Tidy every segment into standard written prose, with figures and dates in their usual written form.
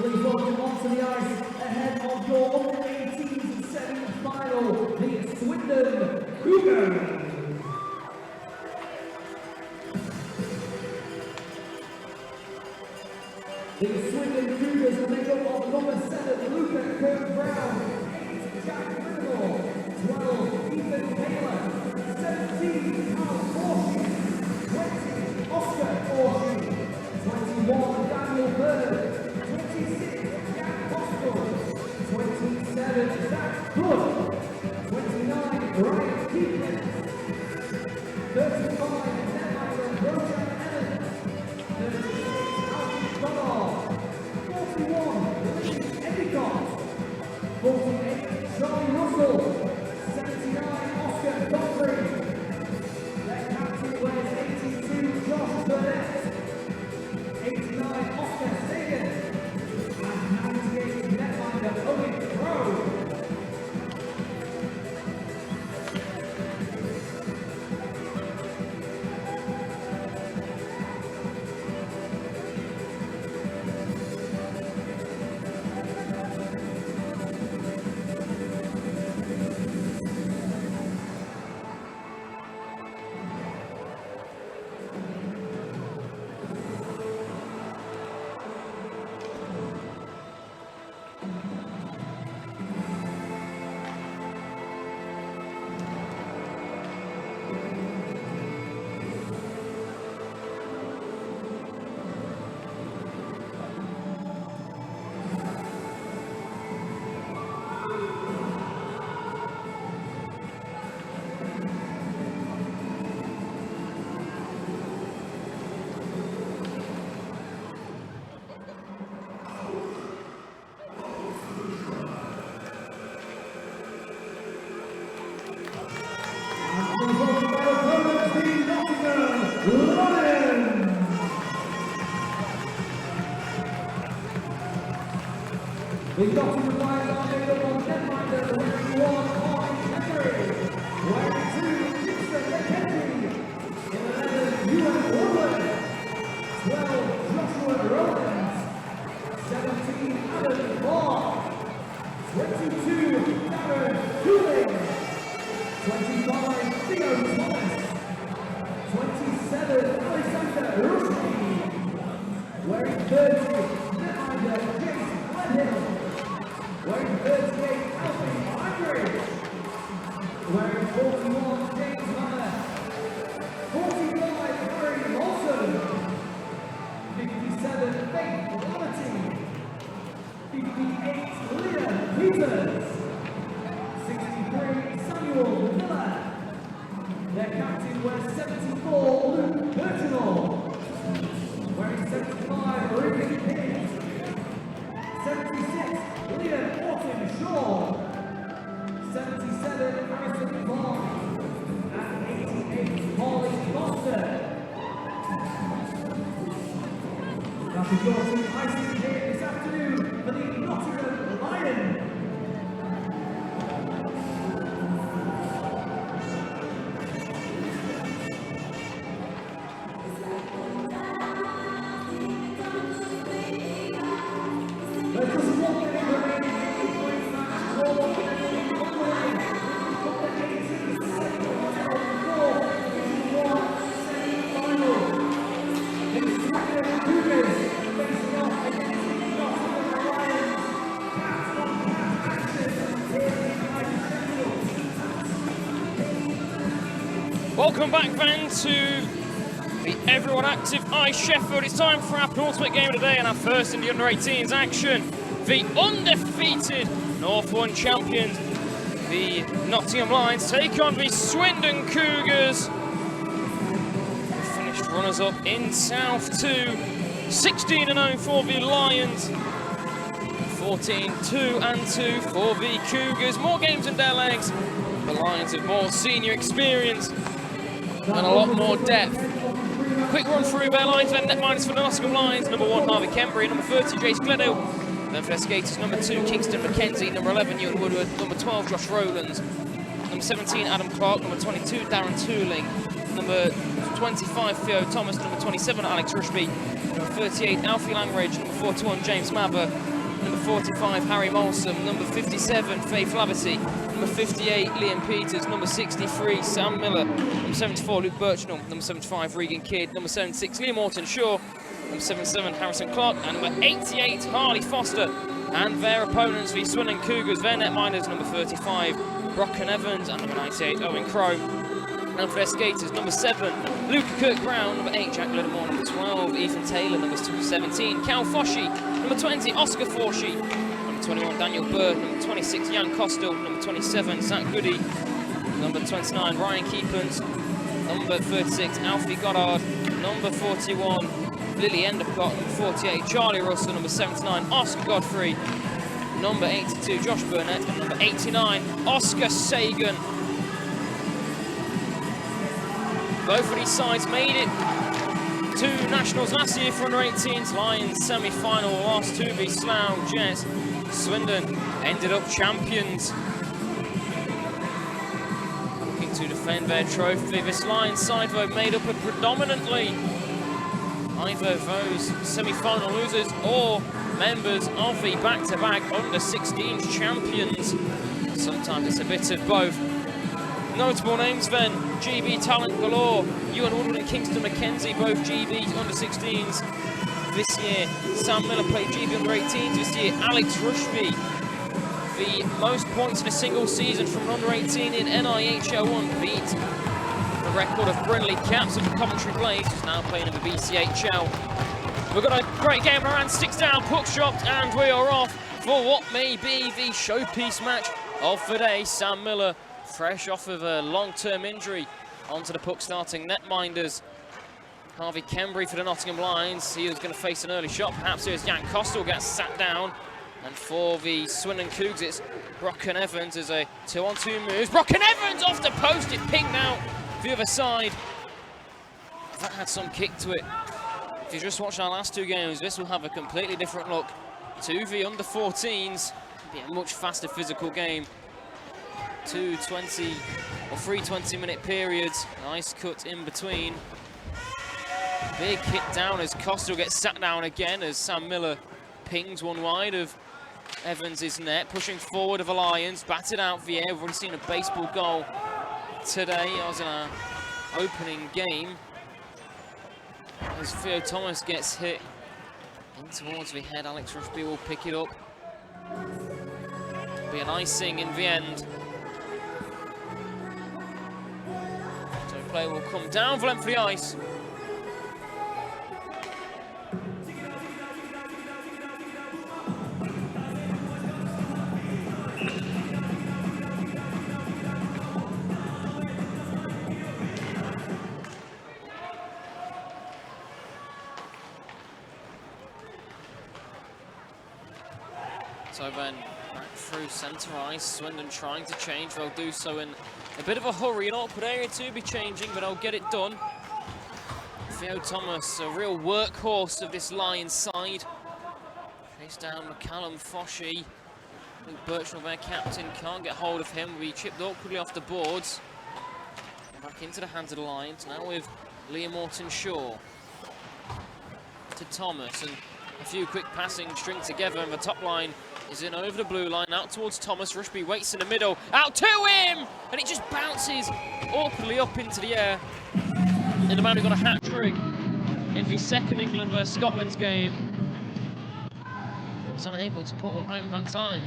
Please welcome onto the ice ahead of your U18 semi-final, the Swindon Cougars. The Swindon Cougars are made up of number 7, Luca Kirk-Brown, 8, Jack Riddle, 12, Ethan Taylor, 17, Carl Forshee, 20, Oscar Forshee, 21, Daniel Bird, 26, Jack Hostel, 27, Zach Good, 29, Brian Keegan, 35, Netminder Roger Evans, 36, Alfie Goddard, 41, Lee Endicott, 48, Charlie Russell, 79, Oscar Godfrey, their captain wears 82, Josh Burnett, 89, Oscar Sagan, and 98, Netminder Owen Crowe. The Nottingham Lions are made up of Netminder wearing 1, Harvey Henry, wearing 2, Gibson McKenzie, in 11, Ewan Woodward, 12, Joshua Rowlands, 17, Adam Barr, 22, Darren Cooling, 25, Theo Thomas, 27, Alexander Rushdie, wearing 30, Netminder James Glenhill, wearing 38, Alfie Andrews, wearing 41, James Manor, 45, Harry Lawson, 57, Faith Laverty, 58, Leah Peters, 63, Samuel Miller, their captain wears 74, Luke Burchenall, wearing 75, Ruben Higgins, 76, Liam Orton Shaw, 77, Harrison Vaughn, and 88, Holly Foster. That is your team icing here this afternoon for the Nottingham Lions. Welcome back, fans, to the Everyone Active Ice Sheffield. It's time for our penultimate game of the day and our first in the under-18s action. The undefeated North 1 champions, the Nottingham Lions, take on the Swindon Cougars. Finished runners-up in South 2, 16-0 for the Lions, 14-2-2 for the Cougars. More games in their legs. The Lions have more senior experience and a lot more depth. Quick run through their lines, then netminders for the Nottingham Lions. Number 1, Harvey Kembury. Number 30, Jace Glenhill. Then for their skaters, number 2, Kingston McKenzie. Number 11, Ewan Woodward. Number 12, Josh Rowlands. Number 17, Adam Clark. Number 22, Darren Tooling. Number 25, Theo Thomas. Number 27, Alex Rushby. Number 38, Alfie Langridge. Number 41, James Mather. Number 45, Harry Molson. Number 57, Faith Laverty. Number 58, Liam Peters. Number 63, Sam Miller. Number 74, Luke Birchnell. Number 75, Regan Kidd. Number 76, Liam Morton Shaw. Number 77, Harrison Clark. And number 88, Harley Foster. And their opponents, the Swindon Cougars, their netminders, number 35, Brocken Evans. And number 98, Owen Crowe. And for their skaters, number 7, Luke Kirk-Brown. Number 8, Jack Littlemore. Number 12, Ethan Taylor. Number 17, Cal Foshee. Number 20, Oscar Forshee. Number 21, Daniel Bird. Number 26, Jan Costill. Number 27, Zach Goody. Number 29, Ryan Keepens. Number 36, Alfie Goddard. Number 41, Lily Endicott. Number 48, Charlie Russell. Number 79, Oscar Godfrey. Number 82, Josh Burnett. And number 89, Oscar Sagan. Both of these sides made it to Nationals last year for under-18s. Lions semi-final lost to the Slough Jets. Swindon ended up champions. Looking to defend their trophy. This Lions side, though, made up of predominantly either those semi-final losers or members of the back-to-back under-16s champions. Sometimes it's a bit of both. Notable names then, GB talent galore, Ewan Woodward and Kingston McKenzie, both GB under-16s this year. Sam Miller played GB under-18s this year. Alex Rushby, the most points in a single season from under-18 in NIHL 1, beat the record of Brindley Caps of the Coventry Blaze, who's now playing in the BCHL. We've got a great game around, sticks down, puck's dropped, and we are off for what may be the showpiece match of the day. Sam Miller, fresh off of a long-term injury, onto the puck starting netminders. Harvey Kembry for the Nottingham Lions. He was going to face an early shot. Perhaps here's Jan Costill gets sat down. And for the Swindon Cougs, it's Brocken Evans as a 2-on-2 moves. Brocken Evans off the post, it pinged out the other side. That had some kick to it. If you just watched our last two games, this will have a completely different look to the under-14s. It'll be a much faster physical game. 3 20-minute periods. Nice cut in between. Big hit down as Costill gets sat down again as Sam Miller pings one wide of Evans' net. Pushing forward of the Lions, batted out the air. We've already seen a baseball goal today. That was in our opening game. As Theo Thomas gets hit in towards the head, Alex Rushby will pick it up. It'll be an icing in the end. Play will come down for length of the ice. So then back through centre ice, Swindon trying to change. They'll do so in a bit of a hurry, an awkward area to be changing, but I'll get it done. Theo Thomas, a real workhorse of this Lions side. Chase down McCallum Foshee. Luke Birchnell, their captain, can't get hold of him. We chipped awkwardly off the boards. Back into the hands of the Lions, now with Liam Morton Shaw. To Thomas, and a few quick passing string together, and the top line is in over the blue line, out towards Thomas. Rushby waits in the middle, out to him! And it just bounces awkwardly up into the air. And the man who got a hat-trick in the second England vs Scotland's game was unable to put one home that time.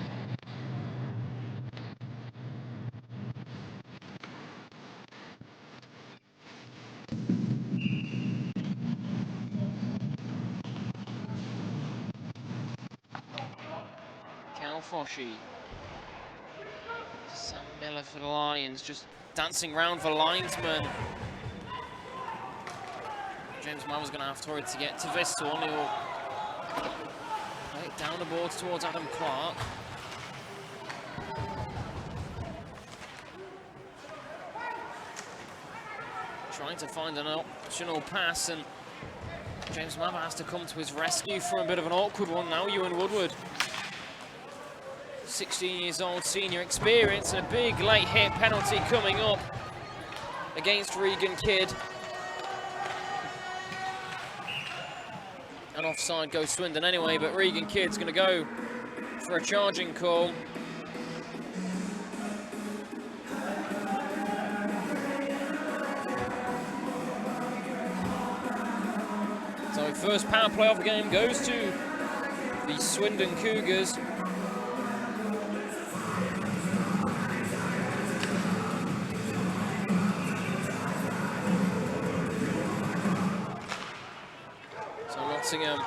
Foshee. Sam Miller for the Lions, just dancing round the linesman. James Mather's going to have to hurry to get to this one. He'll play it down the boards towards Adam Clark. Trying to find an optional pass, and James Mather has to come to his rescue for a bit of an awkward one now. Ewan Woodward, 16 years old, senior experience, and a big late hit penalty coming up against Regan Kidd. And offside goes Swindon anyway, but Regan Kidd's going to go for a charging call. So first power play of the game goes to the Swindon Cougars. Nottingham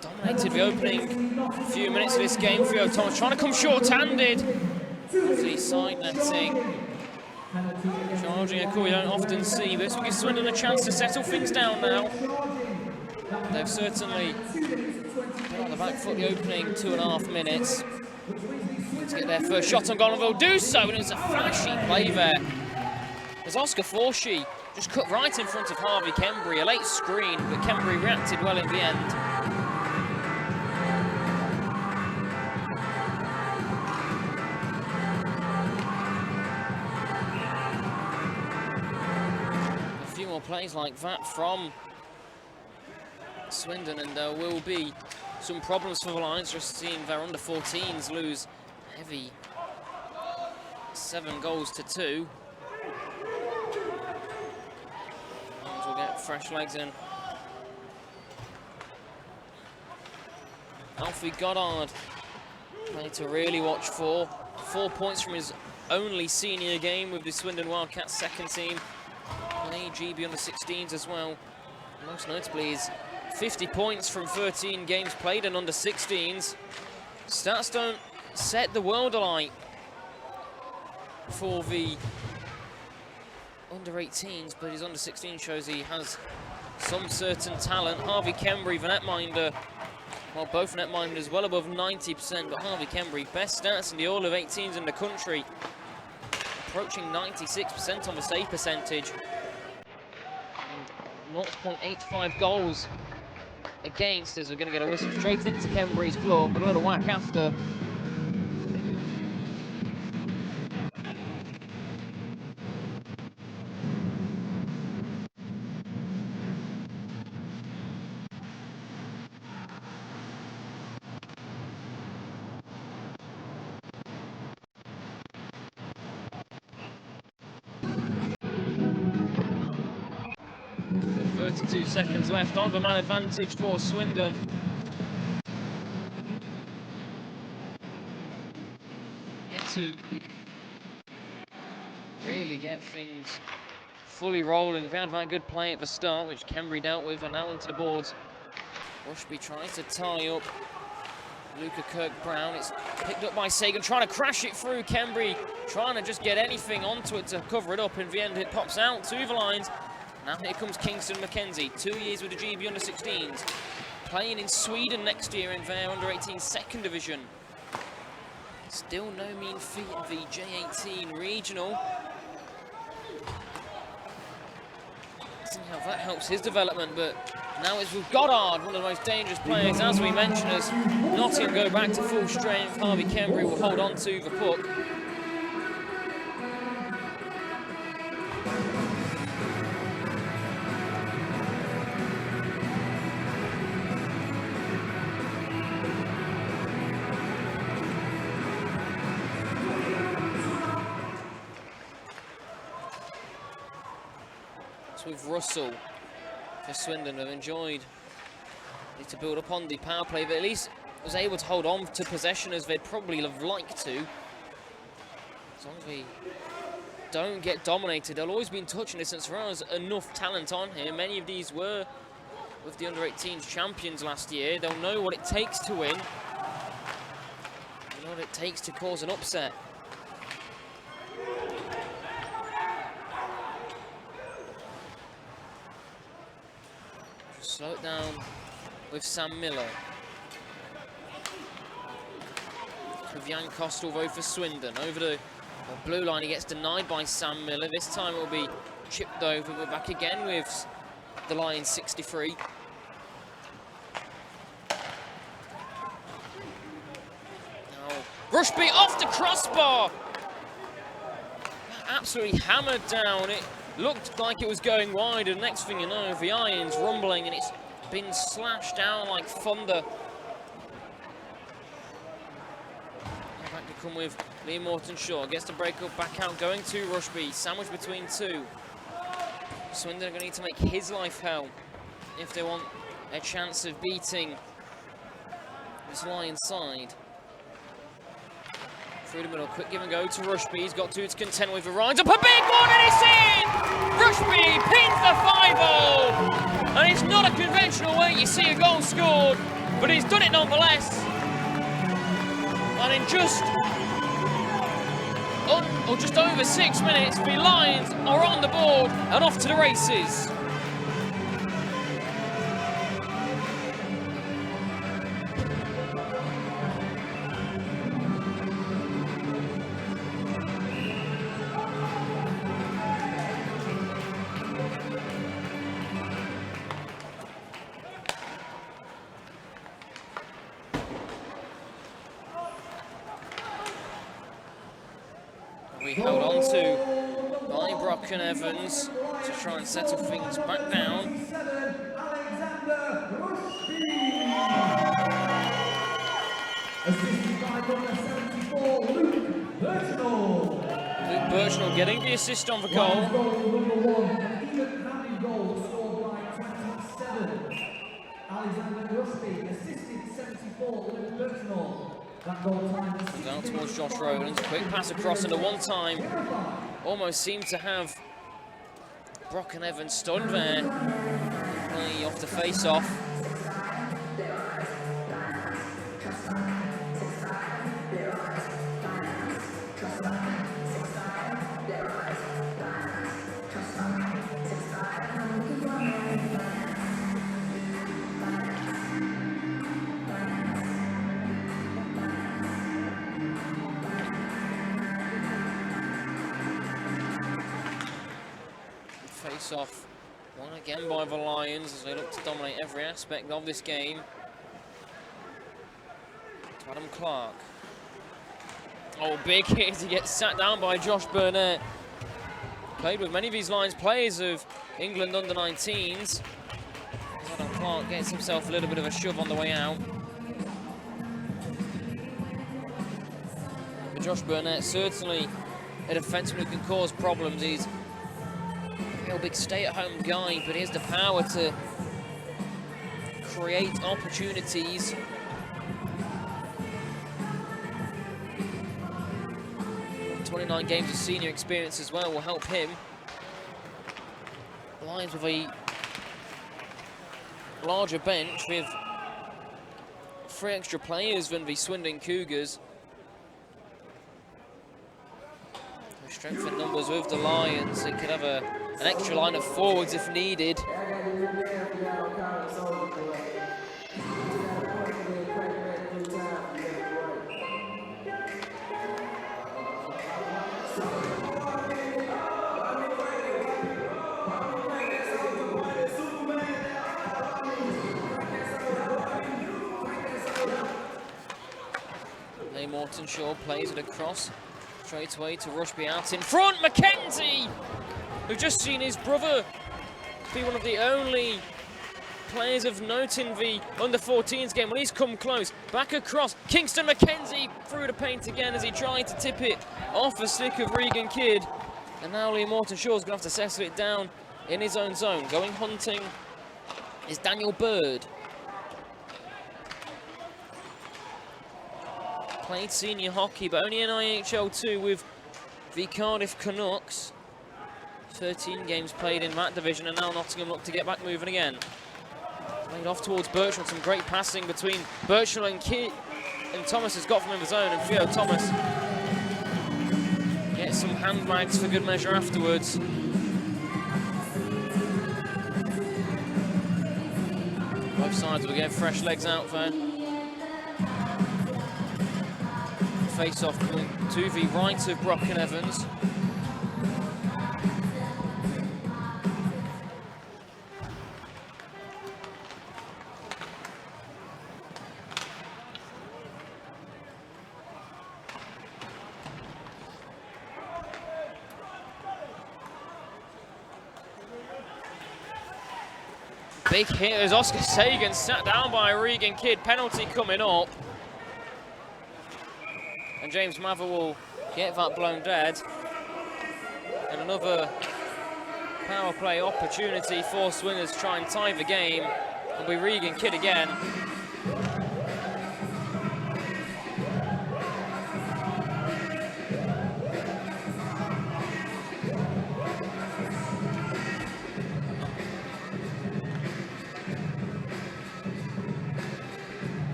dominated the opening few minutes of this game. Theo Thomas trying to come short-handed. Lovely side netting. Charging a call you don't often see, but this will give Swindon a chance to settle things down now. They've certainly been on the back foot the opening 2.5 minutes. To get their first shot on goal, and they'll do so, and it's a flashy play there. As Oscar Forshee just cut right in front of Harvey Kembry, a late screen, but Kembry reacted well in the end. A few more plays like that from Swindon, and there will be some problems for the Lions. Just seeing their under-14s lose heavy 7 goals to 2. We'll get fresh legs in. Alfie Goddard, play to really watch for. 4 points from his only senior game with the Swindon Wildcats second team. Played GB under-16s as well. Most notably is 50 points from 13 games played and under-16s. Stats don't set the world alight for the under-18s, but his under-16 shows he has some certain talent. Harvey Kembry, the netminder, well, both netminders well above 90%, but Harvey Kembry, best stats in the all of 18s in the country, approaching 96% on the save percentage. 0.85 goals against, as we're going to get a whistle straight into Kembry's glove, but a little whack after. With 32 seconds left on the man advantage for Swindon. Yet to really get things fully rolling. They had that good play at the start, which Kembry dealt with, and now into the boards. Rushby tries to tie up Luca Kirk-Brown. It's picked up by Sagan, trying to crash it through. Kembry trying to just get anything onto it to cover it up. In the end, it pops out to the lines. Now here comes Kingston McKenzie, 2 years with the GB under-16s, playing in Sweden next year in their under-18 second division. Still no mean feat in the J18 regional. See how that helps his development, but now it's with Goddard, one of the most dangerous players, as we mentioned, as Nottingham go back to full strength. Harvey Kembry will hold on to the puck. With Russell for Swindon, have enjoyed it to build up on the power play, but at least was able to hold on to possession as they'd probably have liked to. As long as we don't get dominated, there'll always be in touching distance. There is enough talent on here. Many of these were with the under-18s champions last year. They'll know what it takes to win. They know what it takes to cause an upset. Slow it down with Sam Miller. With Jan Kostel though for Swindon. Over the blue line, he gets denied by Sam Miller. This time it will be chipped over. We're back again with the Lions 63. Now, Rushby off the crossbar! Absolutely hammered down. It looked like it was going wide, and next thing you know, the iron's rumbling, and it's been slashed down like thunder. Back to come with Lee Morton-Shaw. Gets the break up, back out, going to Rushby. Sandwich between two. Swindon are going to need to make his life hell if they want a chance of beating this Lions side. Through the middle, quick give and go to Rushby. He's got two to contend with. Ryan's up a big one and he's in! Rushby pins the 5-0! And it's not a conventional way you see a goal scored, but he's done it nonetheless. And in just over 6 minutes, the Lions are on the board and off to the races. We held on to by Brock and Evans to try and settle things back down. Assisted by number 74, Luke Birchnell. Luke Birchnell getting the assist on the goal. Number 1, an even-handed goal scored by 27. Alexander Rushby assisted 74, Luke Birchnell. Down towards Josh Rowlands, quick pass across into one time. Almost seemed to have Brock and Evans stunned there. Play off the face-off. Off won again by the Lions as they look to dominate every aspect of this game. To Adam Clark. Oh, big hit. He gets sat down by Josh Burnett. Played with many of these Lions players of England under-19s. Adam Clark gets himself a little bit of a shove on the way out. But Josh Burnett certainly a defenseman who can cause problems. He's a big stay-at-home guy, but he has the power to create opportunities. And 29 games of senior experience as well will help him. The Lions with a larger bench with 3 extra players than the Swindon Cougars. Strength in numbers with the Lions. They could have an extra line of forwards if needed. Lee Morton-Shaw plays it across. Straight away to Rushby out in front. McKenzie, who've just seen his brother be one of the only players of note in the under-14s game. Well, he's come close. Back across. Kingston McKenzie through the paint again as he tried to tip it off the stick of Regan Kidd. And now Lee Morton-Shaw's going to have to settle it down in his own zone. Going hunting is Daniel Bird. Played senior hockey, but only in IHL 2 with the Cardiff Canucks. 13 games played in that division, and now Nottingham look to get back moving again. Played off towards Birchall, some great passing between Birchall and Kidd, and Thomas has got from in the zone, and Theo Thomas gets some handbags for good measure afterwards. Both sides will get fresh legs out there. Face-off coming to the right of Brock and Evans. big hit as Oscar Sagan sat down by Regan Kidd. Penalty coming up. And James Mather will get that blown dead. And another power play opportunity for Swindon to try and tie the game. It'll be Regan Kidd again.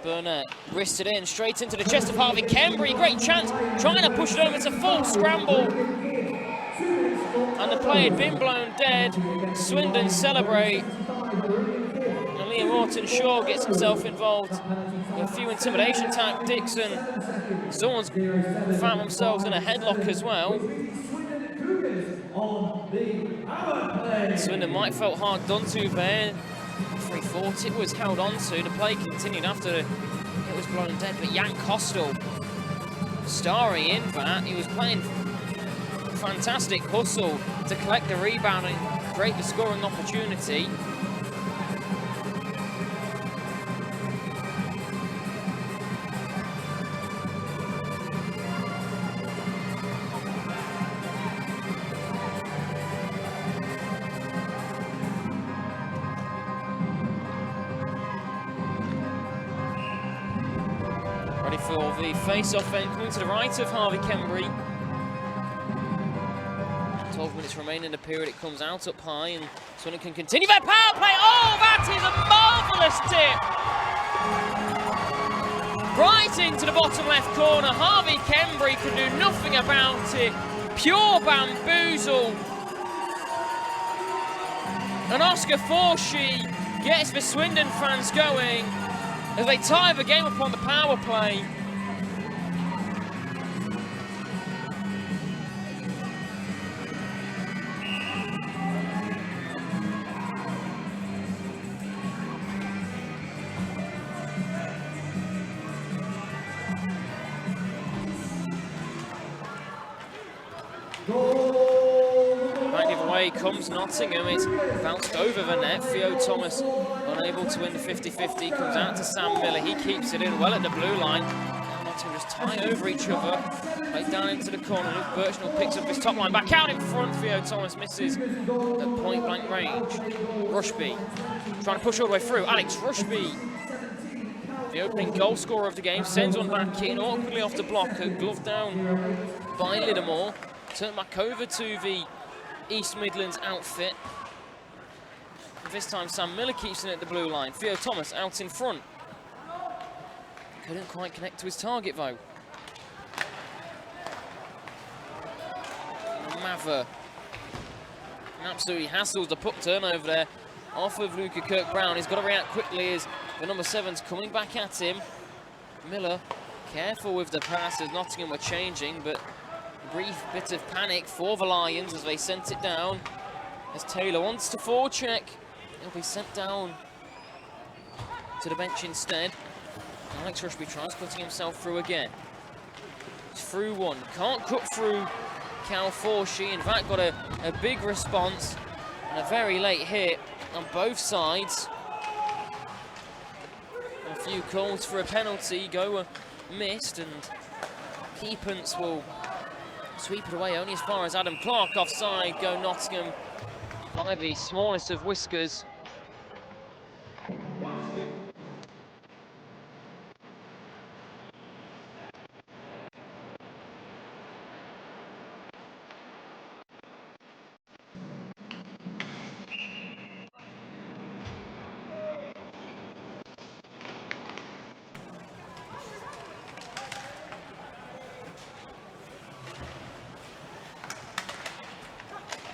Burnett wristed in, straight into the chest of Harvey Kembury. Great chance, trying to push it over. It's a full scramble. And the play had been blown dead. Swindon celebrate. And Liam Morton-Shaw gets himself involved in a few intimidation tactics, and someone's found themselves in a headlock as well. Swindon might have felt hard done to there. He thought it was held on to. The play continued after it was blown dead, but Jan Kostel starring in that. He was playing fantastic hustle to collect the rebound and create the scoring opportunity. For the face-off end, coming to the right of Harvey Kembury. 12 minutes remaining in the period, it comes out up high, and Swindon can continue their power play. Oh, that is a marvellous tip! Right into the bottom left corner. Harvey Kembury can do nothing about it. Pure bamboozle. And Oscar Forshee gets the Swindon fans going as they tie the game up on the power play. Back the other way comes Nottingham. It's bounced over the net. Theo Thomas unable to win the 50-50. Comes out to Sam Miller. He keeps it in well at the blue line. Now Nottingham just tie over each other. Right down into the corner. Luke Birchnell picks up his top line. Back out in front. Theo Thomas misses at point blank range. Rushby trying to push all the way through. Alex Rushby, the opening goal scorer of the game, sends one back in awkwardly off the block. Gloved down by Liddamore. Turn back over to the East Midlands outfit. And this time Sam Miller keeps it at the blue line. Theo Thomas out in front. Couldn't quite connect to his target though. Mather absolutely hassles the puck turnover there off of Luca Kirk-Brown. He's got to react quickly as the number 7's coming back at him. Miller careful with the pass as Nottingham were changing, but brief bit of panic for the Lions as they sent it down. As Taylor wants to forecheck, he'll be sent down to the bench instead. Alex Rushby tries putting himself through again. He's through one, can't cut through Cal Forshee. In fact, got a big response and a very late hit on both sides. A few calls for a penalty go missed, and Keepance will sweep it away only as far as Adam Clark. Offside go Nottingham by the smallest of whiskers.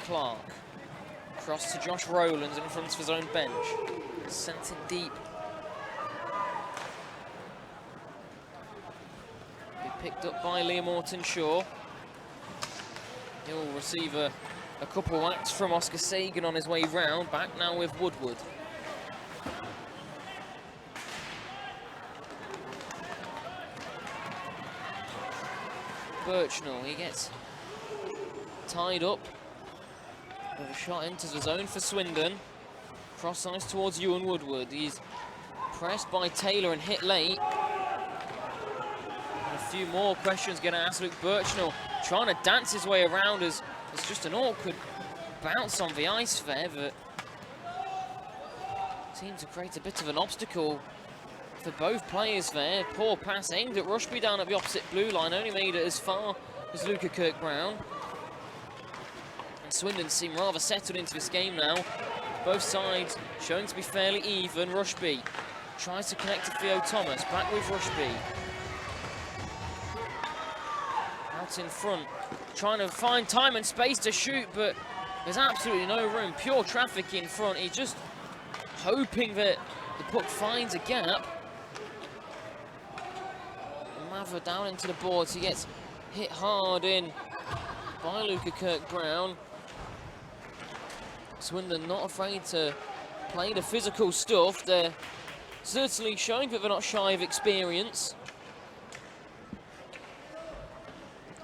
Clark, cross to Josh Rowlands in front of his own bench, sent it deep. Be picked up by Liam Morton-Shaw. He'll receive a couple of whacks from Oscar Sagan on his way round. Back now with Woodward. Birchnell. He gets tied up. The shot enters the zone for Swindon. Cross ice towards Ewan Woodward. He's pressed by Taylor and hit late. And a few more questions getting asked. Luke Birchnell trying to dance his way around as it's just an awkward bounce on the ice there, but seemed to create a bit of an obstacle for both players there. Poor pass aimed at Rushby down at the opposite blue line, only made it as far as Luca Kirkbrowne. And Swindon seem rather settled into this game now. Both sides showing to be fairly even. Rushby tries to connect to Theo Thomas, back with Rushby. Out in front, trying to find time and space to shoot, but there's absolutely no room. Pure traffic in front. He's just hoping that the puck finds a gap. Mather down into the boards. He gets hit hard in by Luca Kirkbrowne. Swindon not afraid to play the physical stuff. They're certainly showing that they're not shy of experience.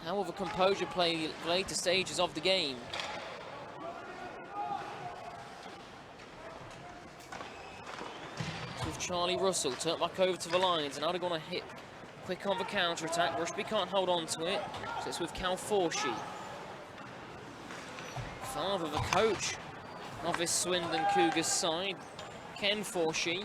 How will the composure play the later stages of the game? With Charlie Russell, turn back over to the lines, and now they're going to hit quick on the counter-attack. Rushby can't hold on to it, so it's with Cal Forshey. Father, the coach of this Swindon Cougars side, Ken Forshey.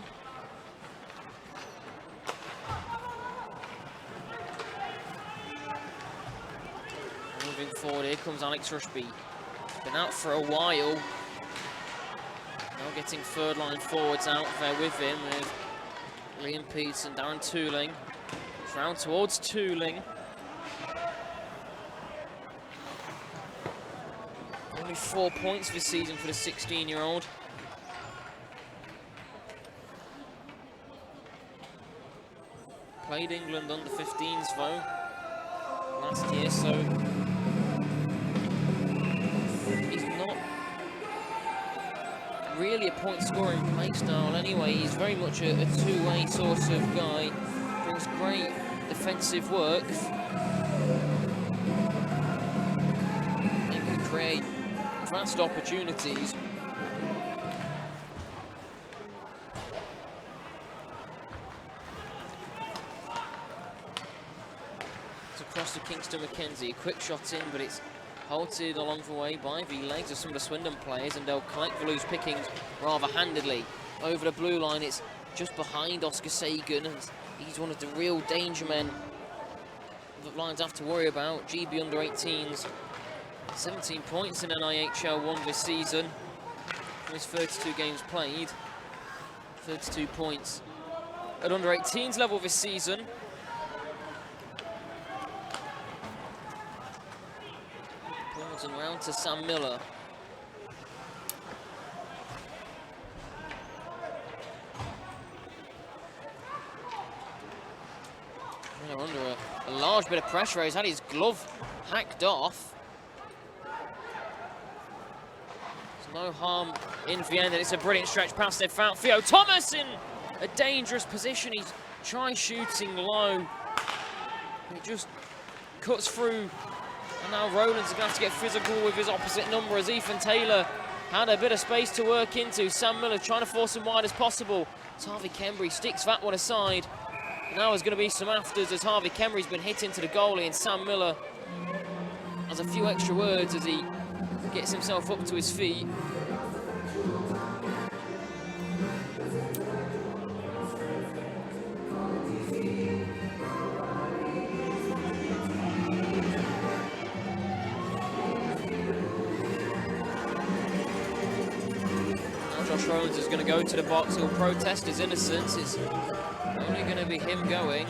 Moving forward, here comes Alex Rushby. Been out for a while. Now getting third line forwards out there with him, with Liam Peterson, Darren Tooling. Round towards Tooling. Only 4 points this season for the 16-year-old. Played England under 15s though last year, so he's not really a point-scoring play style anyway. He's very much a two-way sort of guy. Brings great defensive work and can create vast opportunities. It's across to Kingston McKenzie. Quick shot in, but it's halted along the way by the legs of some of the Swindon players, and they'll collect the loose pickings rather handedly. Over the blue line, it's just behind Oscar Sagan, and he's one of the real danger men that Lions have to worry about. GB under 18s, 17 points in NIHL 1 this season. From his 32 games played, 32 points at under 18s level this season. Pulls and round to Sam Miller. They're under a large bit of pressure. He's had his glove hacked off. There's no harm in the end, and it's a brilliant stretch pass. They've found Theo Thomas in a dangerous position. He's trying shooting low. He just cuts through. And now Roland's going to have to get physical with his opposite number as Ethan Taylor had a bit of space to work into. Sam Miller trying to force him wide as possible. As Harvey Kembury sticks that one aside. Now there's going to be some afters as Harvey Kembury's been hit into the goalie, and Sam Miller has a few extra words as he gets himself up to his feet. Now Josh Rowlands is going to go to the box. He'll protest his innocence. It's only going to be him going.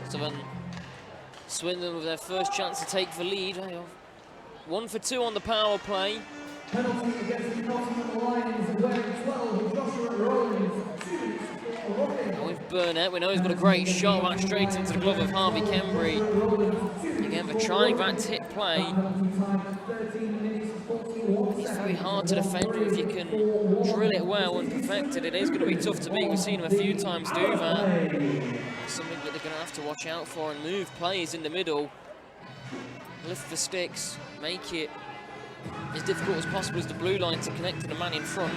So then Swindon with their first chance to take the lead. 1 for 2 on the power play. Penalty against the Nottingham Lions, wearing 12, Joshua Rowlands, 2 minutes Burnett. We know he's got a great shot back straight into the glove of Harvey Kembry. Again, for trying that tip play. It's very hard to defend if you can drill it well and perfect it. It is going to be tough to beat. We've seen him a few times do that. It's something that they're going to have to watch out for and move players in the middle. Lift the sticks, make it as difficult as possible as the blue line to connect to the man in front.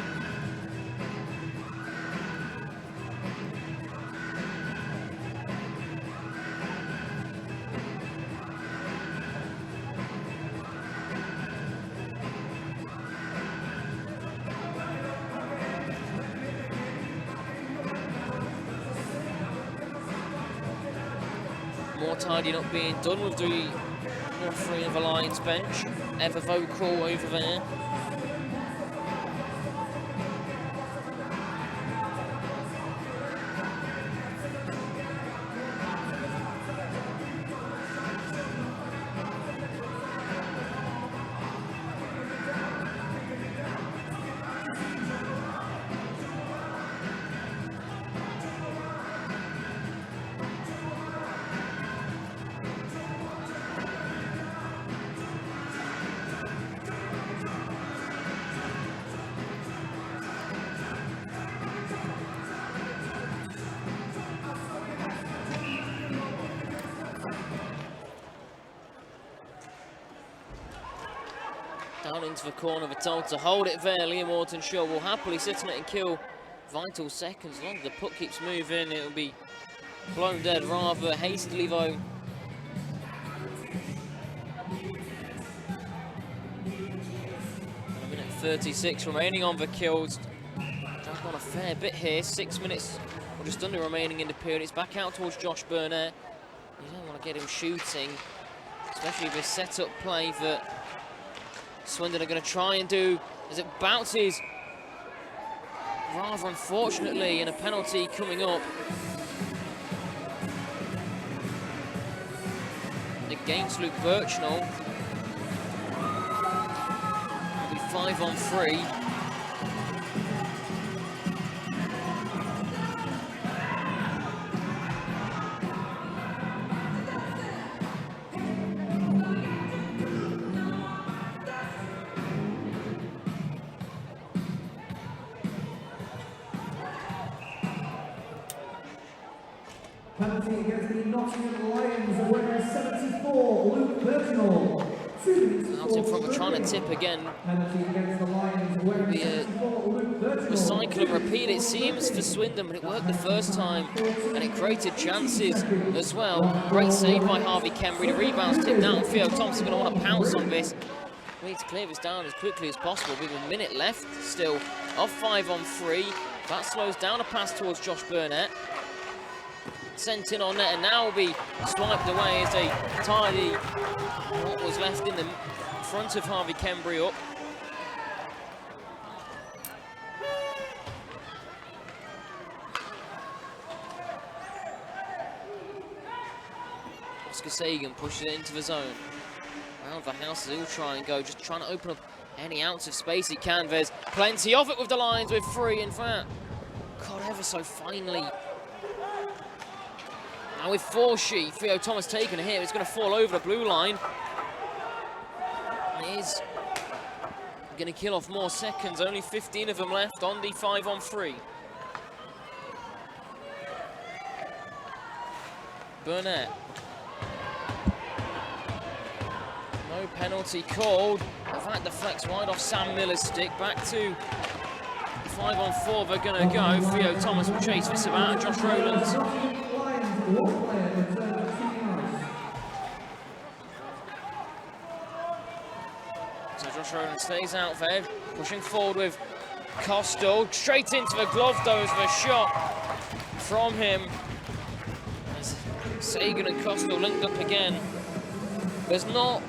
More tidying up being done with the referee of the Lions bench. Ever vocal over there. Down into the corner, we're told to hold it there. Liam Orton-Shaw will happily sit on it and kill vital seconds. As long as the puck keeps moving, it'll be blown dead rather hastily though. A minute 36 remaining on the kills. Dragged on a fair bit here. 6 minutes or just under remaining in the period. It's back out towards Josh Burnett. You don't want to get him shooting, especially with this set-up play that Swindon are going to try and do as it bounces rather unfortunately, and a penalty coming up against Luke Birchnell. It'll be 5-on-3. Penalty against the Nottingham Lions, a winner 74, Luke Birchnell. Out in front, we're trying to tip again. Recycle and repeat, it seems, for Swindon, but it worked the first time and it created chances as well. Great save by Harvey Kembry. The rebound's tipped down. Theo Thomas is going to want to pounce on this. We need to clear this down as quickly as possible with a minute left still of 5-on-3. That slows down a pass towards Josh Burnett. Sent in on net and now will be swiped away as they tidy what was left in the front of Harvey Kembry up. Oscar Sagan pushes it into the zone. Around the house, he'll try and go, just trying to open up any ounce of space he can. There's plenty of it with the Lions with 3, in fact. God, ever so finely. Now with 4 sheet, Theo Thomas taking a hit. It's going to fall over the blue line. And it is going to kill off more seconds. Only 15 of them left on the 5-on-3. Burnett. No penalty called. In fact, deflects wide off Sam Miller's stick. Back to 5-on-4 they're going to go. Theo Thomas will chase this about. Josh Rowlands. So Josh Rowlands stays out there, pushing forward with Costello. Straight into the glove though as the shot from him. As Sagan and Costello linked up again. There's not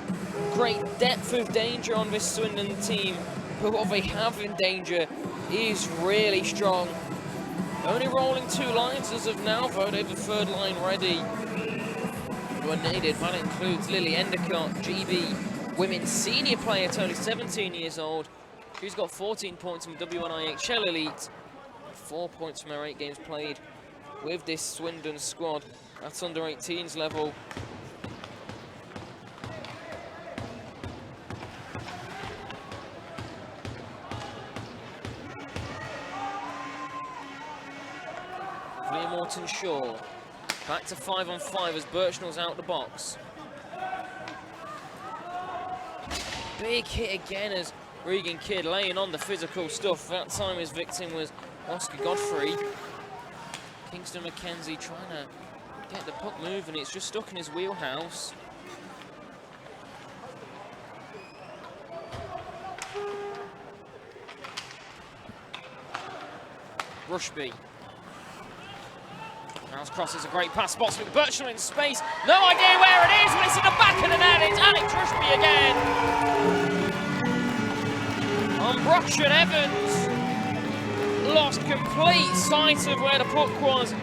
great depth of danger on this Swindon team, but what they have in danger is really strong. Only rolling 2 lines as of now, though. They have the 3rd line ready when needed. That includes Lily Endicott, GB women's senior player, only 17 years old. She's got 14 points from WNIHL Elite, 4 points from her 8 games played with this Swindon squad. That's under 18s level. Liam Morton-Shaw back to 5-on-5 as Birchnell's out the box. Big hit again as Regan Kidd laying on the physical stuff. That time his victim was Oscar Godfrey. Kingston McKenzie trying to get the puck moving. It's just stuck in his wheelhouse. Rushby. Rouse cross is a great pass, spots with Birchnell in space. No idea where it is, but it's in the back of the net. It's Alex Rushby again. And Brockshire Evans lost complete sight of where the puck was.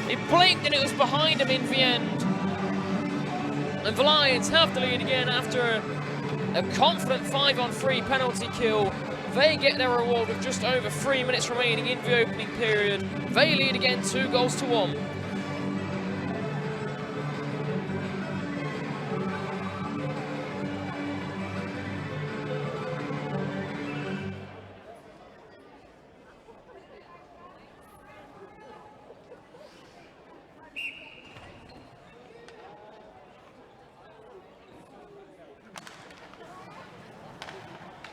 He blinked and it was behind him in the end. And the Lions have the lead again after a confident 5-on-3 penalty kill. They get their reward with just over 3 minutes remaining in the opening period. They lead again 2-1.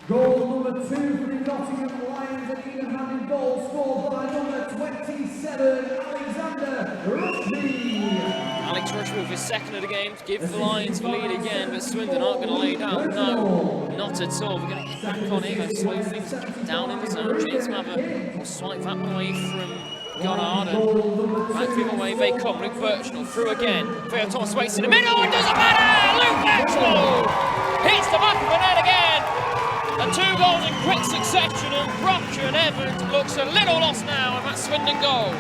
Goal number 2 for the Nottingham Lions, and even having goal scored by number 27, Alexander Rushby. Alex Rushby with his second of the game to give the Lions the lead again, but Swindon aren't going to lay down. No, not at all. We're going to get back on here, going to slow things down in the zone. James Mather will swipe that away from Goddard, and back the other way they come. Luke Birchnell through again. Theo Thomas waits in the middle, it doesn't matter! Luke Birchnell hits the back of the net again! And 2 goals in quick succession, and Brockshire Evans looks a little lost now in that Swindon goal.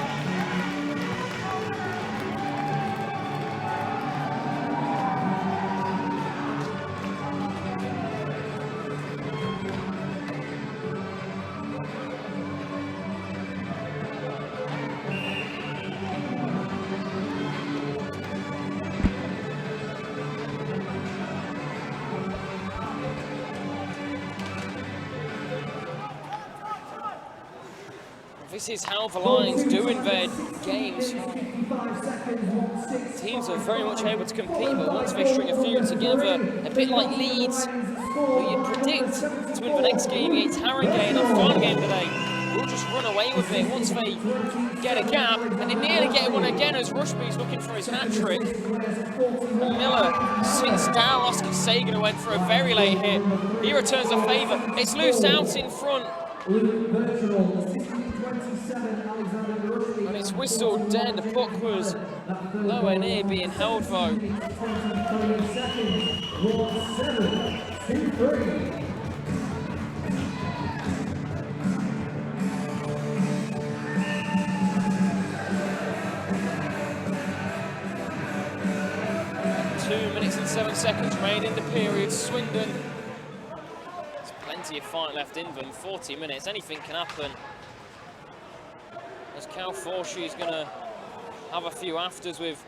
This is how the Lions do in their games. Teams are very much able to compete, but once they string a few together, a bit like Leeds, who you'd predict to win the next game against Harrogate, the final game today, will just run away with it once they get a gap, and they nearly get one again as Rushby's looking for his hat-trick. Miller sits down Oscar Sagan, who went for a very late hit. He returns the favour. It's loose out in front. And it's whistled dead. The puck was nowhere near being held though. Minutes and 7 seconds remain in the period. Swindon, there's plenty of fight left in them. 40 minutes, anything can happen. As Cal Forshy is going to have a few afters with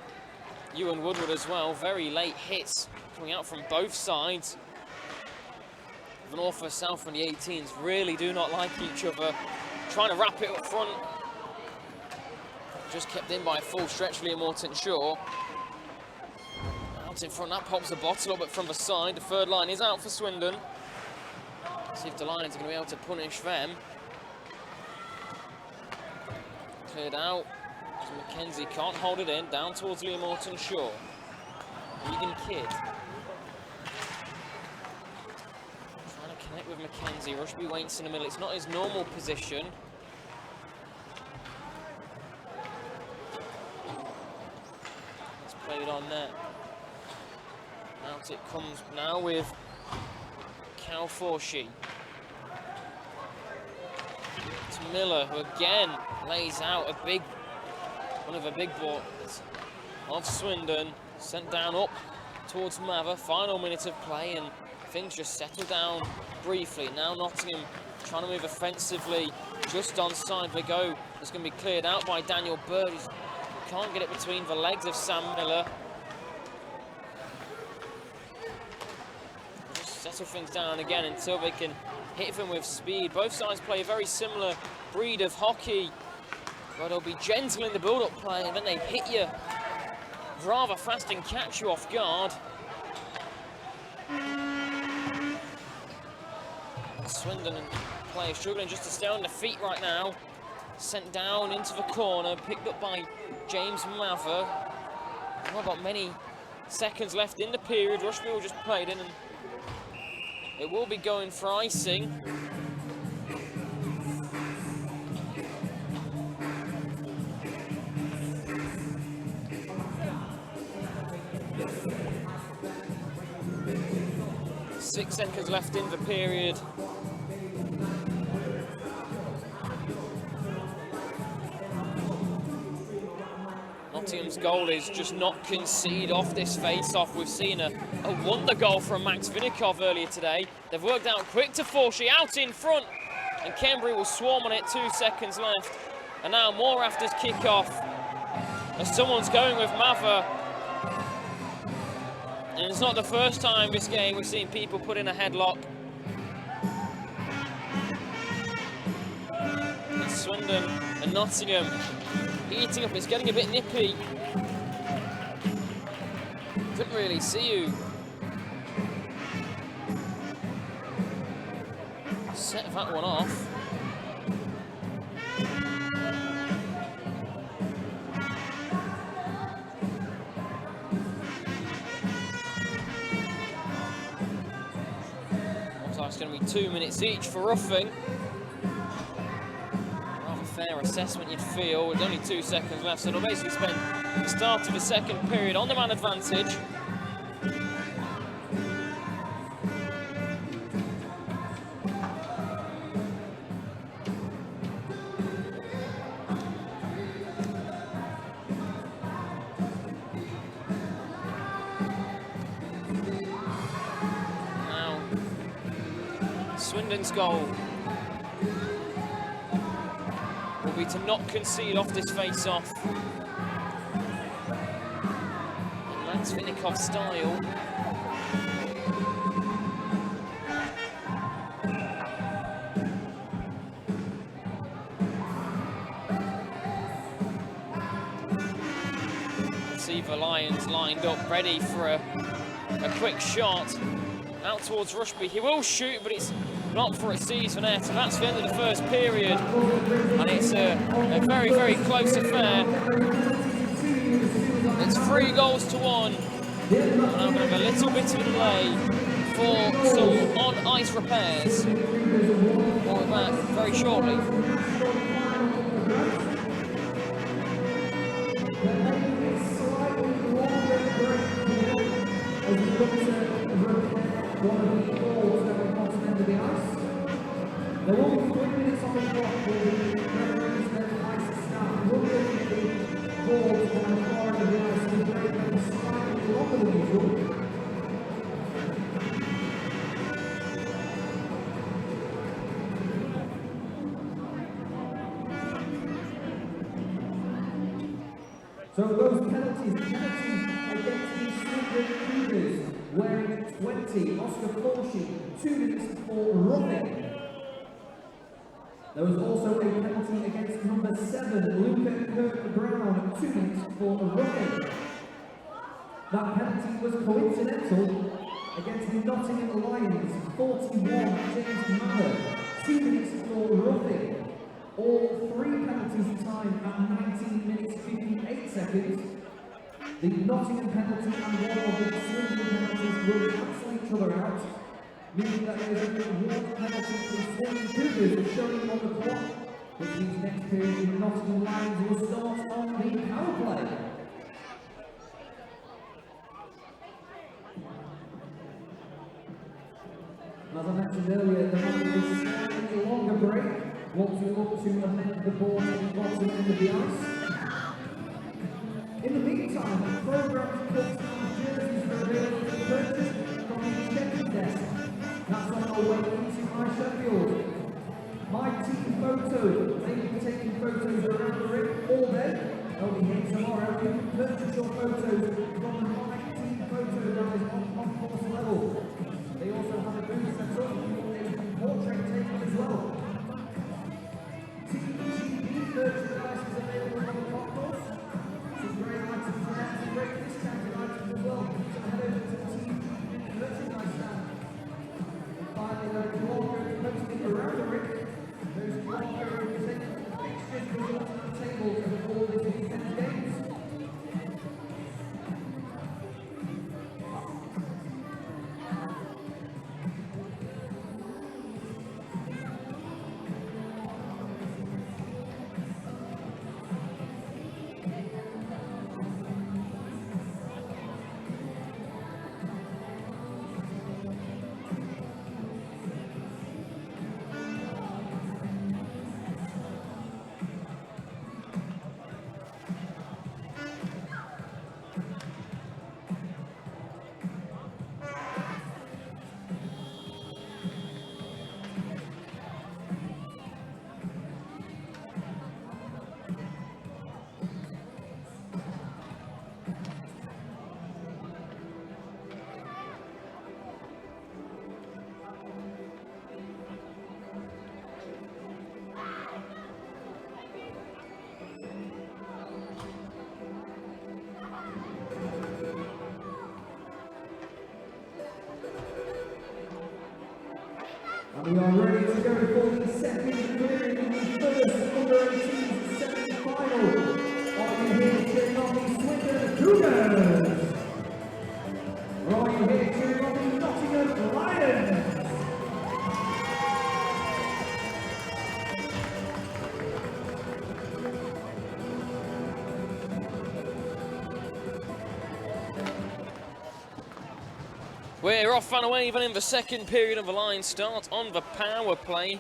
Ewan Woodward as well. Very late hits coming out from both sides. The North and South and the 18s really do not like each other. Trying to wrap it up front. Just kept in by a full stretch, Liam Morton-Shaw. Out in front, that pops the bottle up, but from the side, the third line is out for Swindon. See if the Lions are going to be able to punish them. Cleared out. McKenzie can't hold it in. Down towards Liam Morton-Shaw. Regan Kidd. Trying to connect with McKenzie. Rushby waits in the middle. It's not his normal position. It's played on net. Out it comes now with Cal Forshy. It's Miller, who again lays out one of the big balls of Swindon. Sent down up towards Mather. Final minute of play and things just settle down briefly. Now Nottingham trying to move offensively Just onside they go. It's going to be cleared out by Daniel Bird. He can't get it between the legs of Sam Miller. Just settle things down again until they can hit them with speed. Both sides play a very similar breed of hockey, but they'll be gentle in the build-up play, and then they hit you rather fast and catch you off guard. Swindon players struggling just to stay on their feet right now. Sent down into the corner, picked up by James Mather. Not got many seconds left in the period. Rushmore just played in, and it will be going for icing. Six seconds left in the period. Nottingham's goal is just not concede off this face-off. We've seen a wonder goal from Max Vinikov earlier today. They've worked out quick to Forshey, out in front, and Kembury will swarm on it, 2 seconds left. And now more afters kick off, as someone's going with Mather. And it's not the first time this game we've seen people put in a headlock. And Swindon and Nottingham heating up. It's getting a bit nippy. Couldn't really see you. Set that one off. It's going to be 2 minutes each for roughing. Rather fair assessment, you'd feel, with only 2 seconds left. So they'll basically spend the start of the second period on the man advantage. Swindon's goal will be to not concede off this face-off. And that's Vinikov's style. See the Lions lined up, ready for a quick shot. Out towards Rushby. He will shoot, but it's not for a sees the net. And that's the end of the first period. And it's a very, very close affair. It's 3 goals to 1. And I'm going to have a little bit of a delay for some on-ice repairs. We'll be back very shortly. One of the balls that will cross the end of the ice. There will be 3 minutes on the clock for the referees and the ice staff. We'll get the balls on the far end of the ice to break them slightly longer than usual. So those penalties against the Swindon Cougars, wearing 20, Oscar Forshey, 2 minutes for roughing. There was also a penalty against number 7, Luca Kirk-Brown, 2 minutes for roughing. That penalty was coincidental against the Nottingham Lions, 41, James Mather, 2 minutes for roughing. All 3 penalties timed at 19 minutes 58 seconds. The Nottingham penalty and one of the Swindon penalties will cancel each other out, meaning that there is only 1 penalty for the Swindon Cougars showing on the clock, which means next period the Nottingham Lions will start on the power play. As I mentioned earlier, there might be a slightly longer break once we look to amend the ball at the bottom end of the ice. In the meantime, the programme cuts and jerseys are available for purchase from the checking desk. That's on our way into High Sheffield. My team photos. They will be taking photos around the ring all day. They'll be here tomorrow. You can purchase your photos from the My Team Photo that is on course level. They also have a booth set up for a portrait table as well. TGB merchandise is available on the concourse. Some great items there, some great discounted items as well. So head over to the TGB merchandise stand. And finally, there are QR codes posted around the ring. Those QR codes represent the fixtures, results, and tables of all this weekend's games. We are ready to go for the second period in the first under-18 semi-final. Are you here cheering on the Swindon Cougars? Or are you here cheering on the Nottingham Lions? We're off and away even in the second period of the line start on the power play.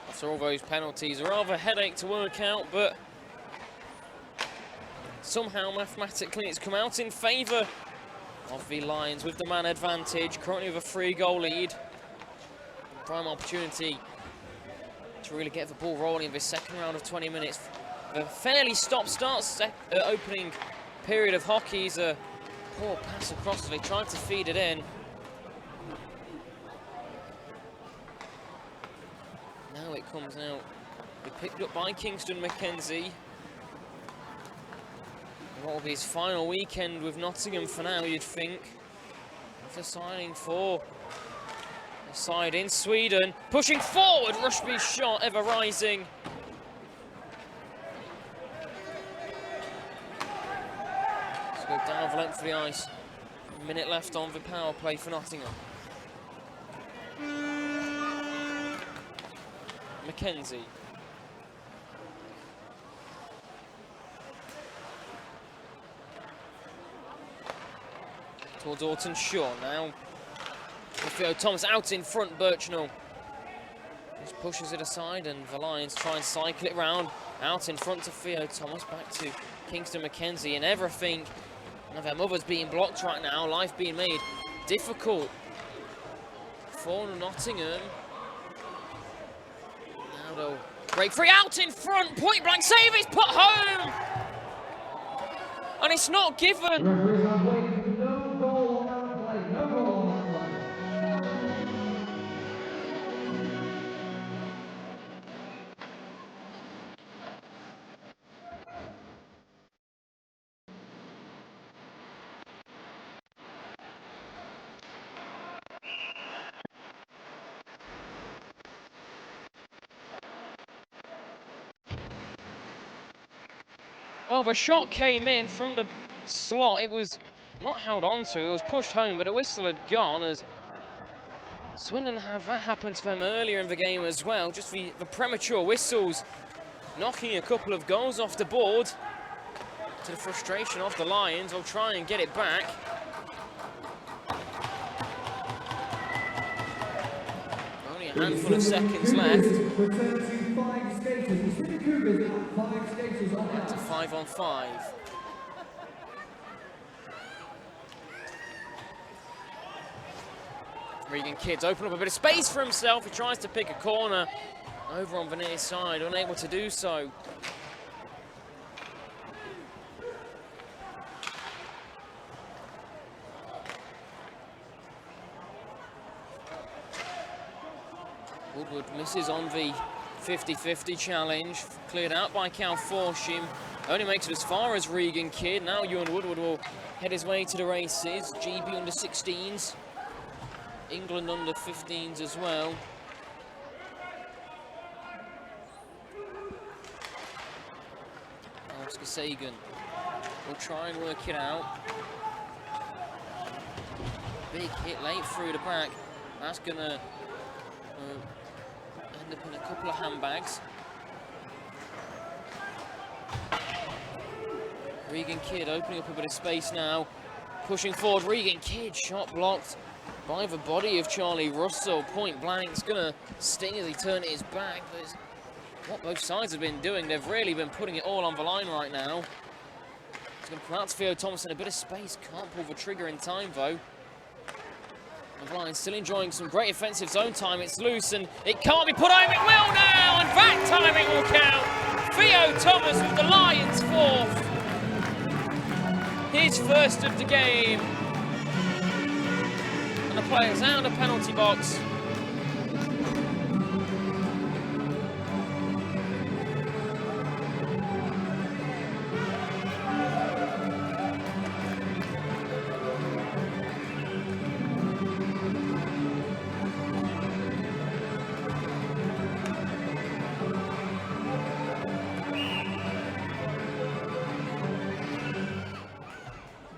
After all those penalties, a rather headache to work out, but somehow mathematically it's come out in favour of the Lions with the man advantage, currently with a 3-goal lead. Prime opportunity to really get the ball rolling in this second round of 20 minutes. The fairly stop-start opening period of hockey is a poor pass across, they tried to feed it in. Now it comes out. Be picked up by Kingston Mackenzie. What will be his final weekend with Nottingham for now, you'd think. After signing for the side in Sweden. Pushing forward, Rushby's shot, ever rising. Go down the length of the ice. A minute left on the power play for Nottingham. Mackenzie. Towards Orton Shaw now. Theo Thomas out in front, Birchnell. Just pushes it aside and the Lions try and cycle it round. Out in front to Theo Thomas, back to Kingston Mackenzie, and everything. One of their mothers being blocked right now, life being made difficult for Nottingham. Now they'll break free, out in front, point blank save, it's put home! And it's not given. Well, the shot came in from the slot. It was not held on to, it was pushed home, but a whistle had gone as Swindon have that happened to them earlier in the game as well. Just the premature whistles knocking a couple of goals off the board to the frustration of the Lions. They'll try and get it back. Only a handful of seconds left. Back to 5-on-5. Regan Kidd's open up a bit of space for himself. He tries to pick a corner over on the near side, unable to do so. Woodward misses on the 50-50 challenge, cleared out by Cal Forshim. Only makes it as far as Regan Kidd. Now Ewan Woodward will head his way to the races. GB under 16s, England under 15s as well. Oscar Sagan will try and work it out. Big hit late through the back. That's gonna end up in a couple of handbags. Regan Kidd opening up a bit of space now, pushing forward. Regan Kidd shot blocked by the body of Charlie Russell. Point blank, it's gonna sting as he turned his back. But it's what both sides have been doing. They've really been putting it all on the line right now. It's gonna come out to Theo Thomas in a bit of space. Can't pull the trigger in time though. The line still enjoying some great offensive zone time. It's loose and it can't be put home. It will now, and that time it will count. Theo Thomas with the Lions' fourth. His first of the game. And the player's out of the penalty box.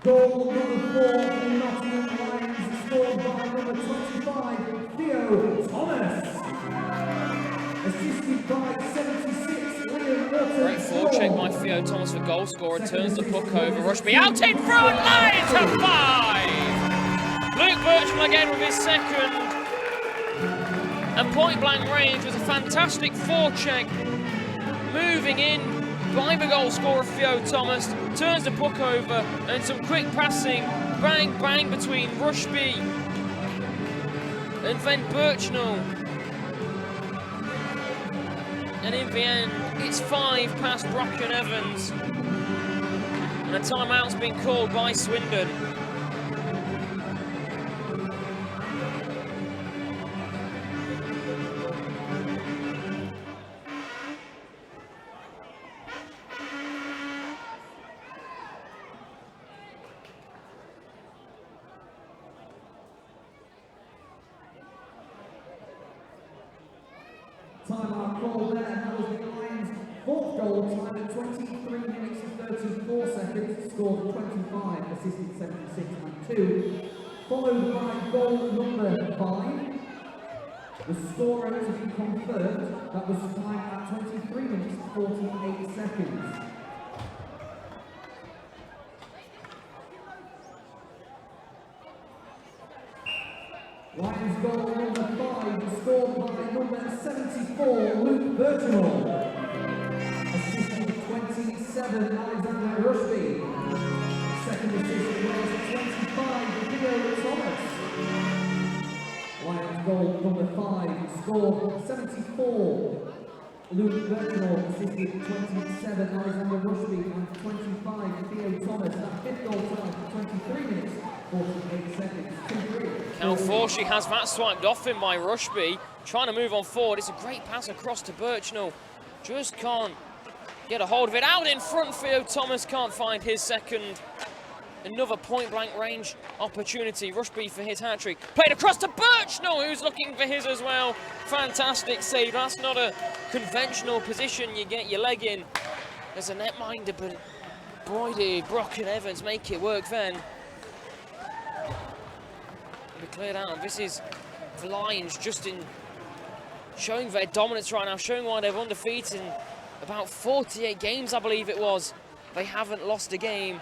Goal number 4 for the Nottingham Lions, scored by number 25, Theo Thomas. Assisted by 76, Liam Norton. Great forecheck by Theo Thomas for goal scorer. Turns the puck over. Rushby out in front. Lions have 5. Luke Birchall again with his second. And point blank range was a fantastic forecheck. Moving in by the goal scorer Theo Thomas, turns the puck over, and some quick passing, bang bang between Rushby and then Birchnell. And in the end, it's 5 past Brocken Evans, and a timeout's been called by Swindon. Timeout call there, and that was the Lions' 4th goal, time at 23 minutes and 34 seconds, scored 25, assisted 76 and 2, followed by goal number 5. The scorer to be confirmed, that was time at 23 minutes 48 seconds. Lions goal number 5, scored by number 74, Luke Birchnell. Assisted 27, Alexander Rushby. Second assist was 25, Theo Thomas. Lions goal number 5, scored 74, Luke Birchnell. Assisted 27, Alexander Rushby, and 25, Theo Thomas. That 5th goal time for 23 minutes, 48 seconds, 2-3. Cal Forshie has that swiped off him by Rushby, trying to move on forward. It's a great pass across to Birchnell. Just can't get a hold of it. Out in front, Theo Thomas can't find his second. Another point-blank range opportunity. Rushby for his hat-trick. Played across to Birchnell, who's looking for his as well. Fantastic save. That's not a conventional position you get your leg in as a netminder, but boy did Brocken Evans make it work then. Be cleared out. This is the Lions just in showing their dominance right now, showing why they're undefeated in about 48 games, I believe it was. They haven't lost a game.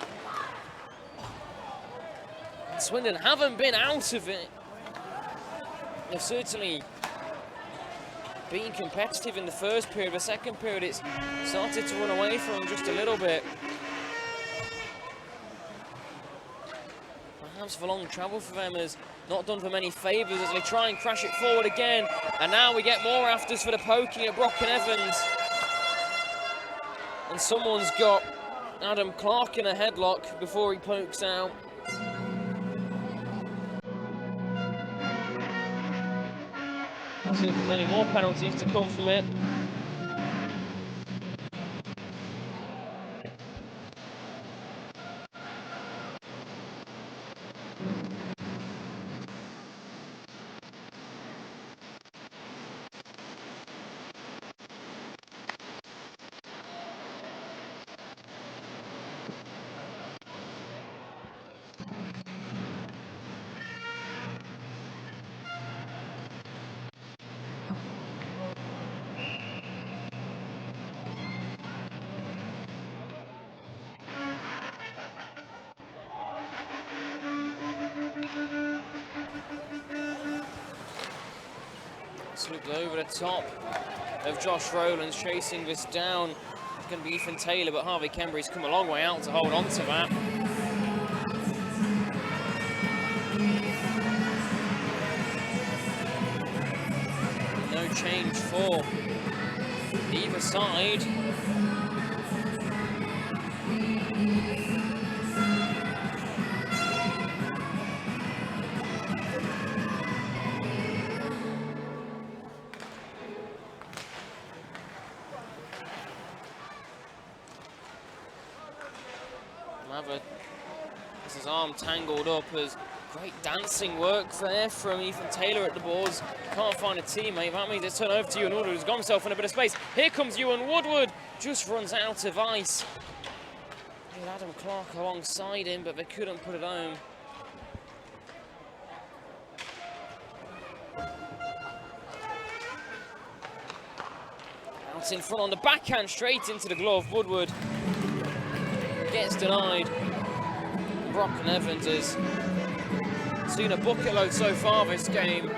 Swindon haven't been out of it. They've certainly been competitive in the first period. The second period, it's started to run away from them just a little bit. I perhaps the long travel for them has not done them any favours as they try and crash it forward again. And now we get more afters for the poking at Brock and Evans. And someone's got Adam Clark in a headlock before he pokes out. Many more penalties to come from it. Slipped over the top of Josh Rowlands, chasing this down. It's going to be Ethan Taylor, but Harvey Kembury's come a long way out to hold on to that. No change for either side. This is arm tangled up as great dancing work there from Ethan Taylor at the boards. Can't find a teammate. That means it's turned over to Ewan Woodward, who's got himself in a bit of space. Here comes Ewan Woodward, just runs out of ice. With Adam Clark alongside him, but they couldn't put it home. Out in front on the backhand, straight into the glove. Woodward gets denied. Brock and Evans has seen a bucket load so far this game.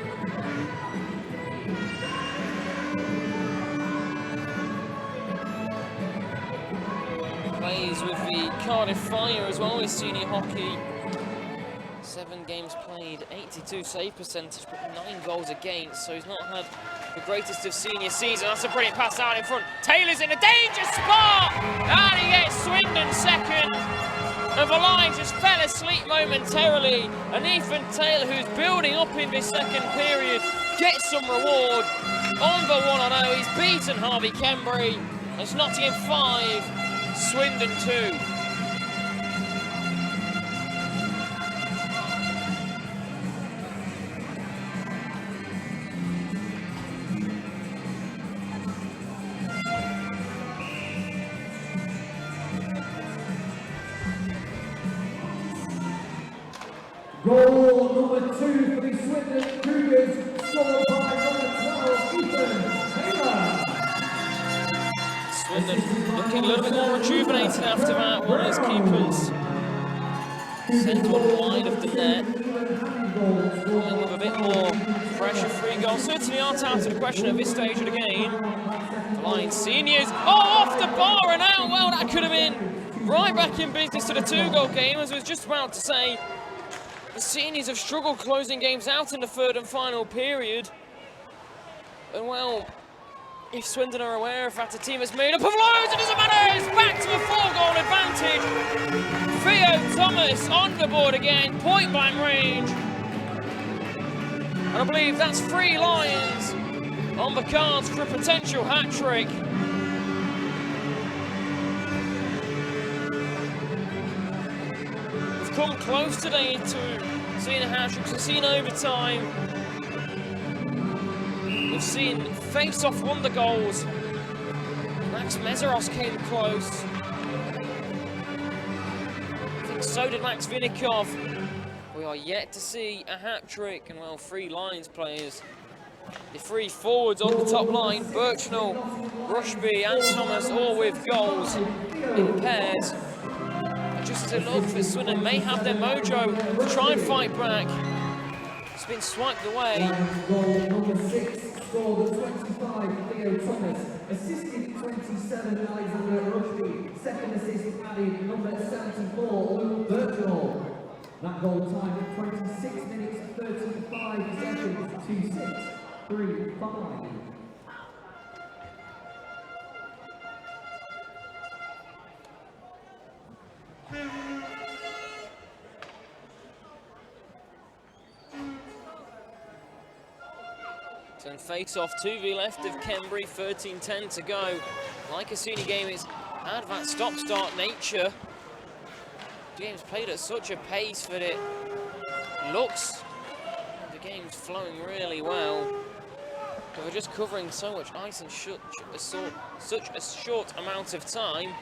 Plays with the Cardiff Fire as well as senior hockey. 7 games played, 82 save percentage, but 9 goals against, so he's not had the greatest of senior season. That's a brilliant pass out in front. Taylor's in a danger spot, and he gets Swindon second. And the line just fell asleep momentarily, and Ethan Taylor, who's building up in this second period, gets some reward on the 1-0. He's beaten Harvey Kembury. It's Nottingham 5, Swindon 2. Goal number 2 for the Swindon Cougars, scored by number 12, Ethan Taylor. Swindon looking a little bit more rejuvenated after that. One of his keepers sends one wide of the net. Coming with a bit more pressure. 3 goals certainly aren't out of the question at this stage of the game. The Lions seniors, off the bar and out. Well, that could have been right back in business to the 2-goal game, as I was just about to say. The seniors have struggled closing games out in the 3rd and final period. And well, if Swindon are aware of that, a team has made up of loads, it doesn't matter, it's back to a 4-goal advantage. Theo Thomas on the board again, point blank range. And I believe that's 3 Lions on the cards for a potential hat-trick. Come close today to seeing a hat-trick. We've seen overtime. We've seen face-off wonder goals. Max Meseros came close. I think so did Max Vinikov. We are yet to see a hat-trick, and well, 3 Lions players. The 3 forwards on the top line, Birchnell, Rushby and Thomas, all with goals in pairs. Just as it looks for Swindon may have their mojo to try and fight back. It's been swiped away. Goal number 6, scored at 25, Theo Thomas. Assisted 27, Alexander Rushby. Second assist added, number 74, Luke Birchnell. That goal time at 26 minutes 35 seconds to 6-3-5. Turn face off, 2v left of Kembury, 13-10 to go. Like a senior game, it's had that stop-start nature. The game's played at such a pace that it looks the game's flowing really well. But they're just covering so much ice in such a short amount of time.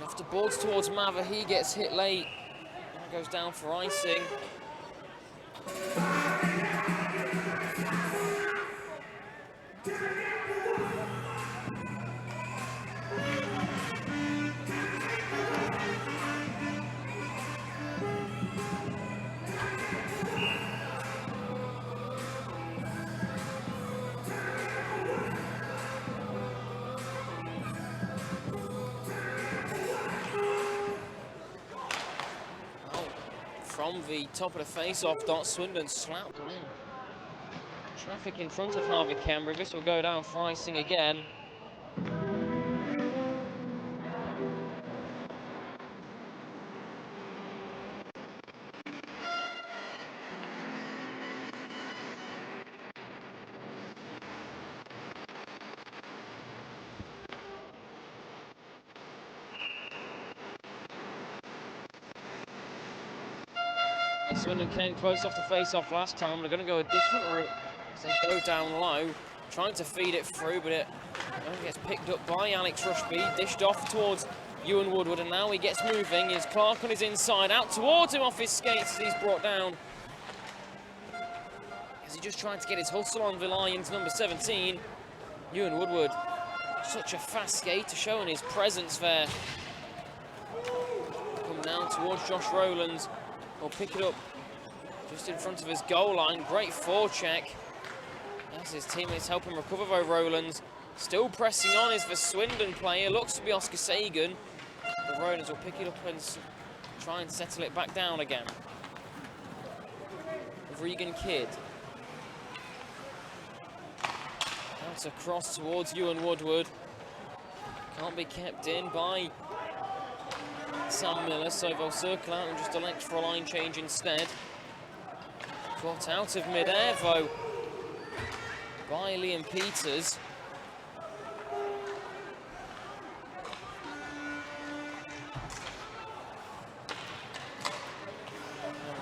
Off the boards towards Mather, he gets hit late. And goes down for icing. From the top of the face-off dot, Swindon slapped in. Traffic in front of Harvey Kembury. This will go down for icing again. Swindon came close off the face-off last time. They're going to go a different route. So they go down low, trying to feed it through, but it only gets picked up by Alex Rushby, dished off towards Ewan Woodward, and now he gets moving. Here's Clark on his inside, out towards him off his skates as he's brought down. As he just trying to get his hustle on the Lions, number 17, Ewan Woodward. Such a fast skater, showing his presence there. Coming down towards Josh Rowlands. Will pick it up just in front of his goal line. Great forecheck. As his teammates help him recover, though, Rowlands. Still pressing on is the Swindon player. Looks to be Oscar Sagan. But Rowlands will pick it up and try and settle it back down again. Regan Kidd. Out across towards Ewan Woodward. Can't be kept in by Sam Miller, so they'll circle out and just elect for a line change instead. Caught out of mid-air, though, by Liam Peters.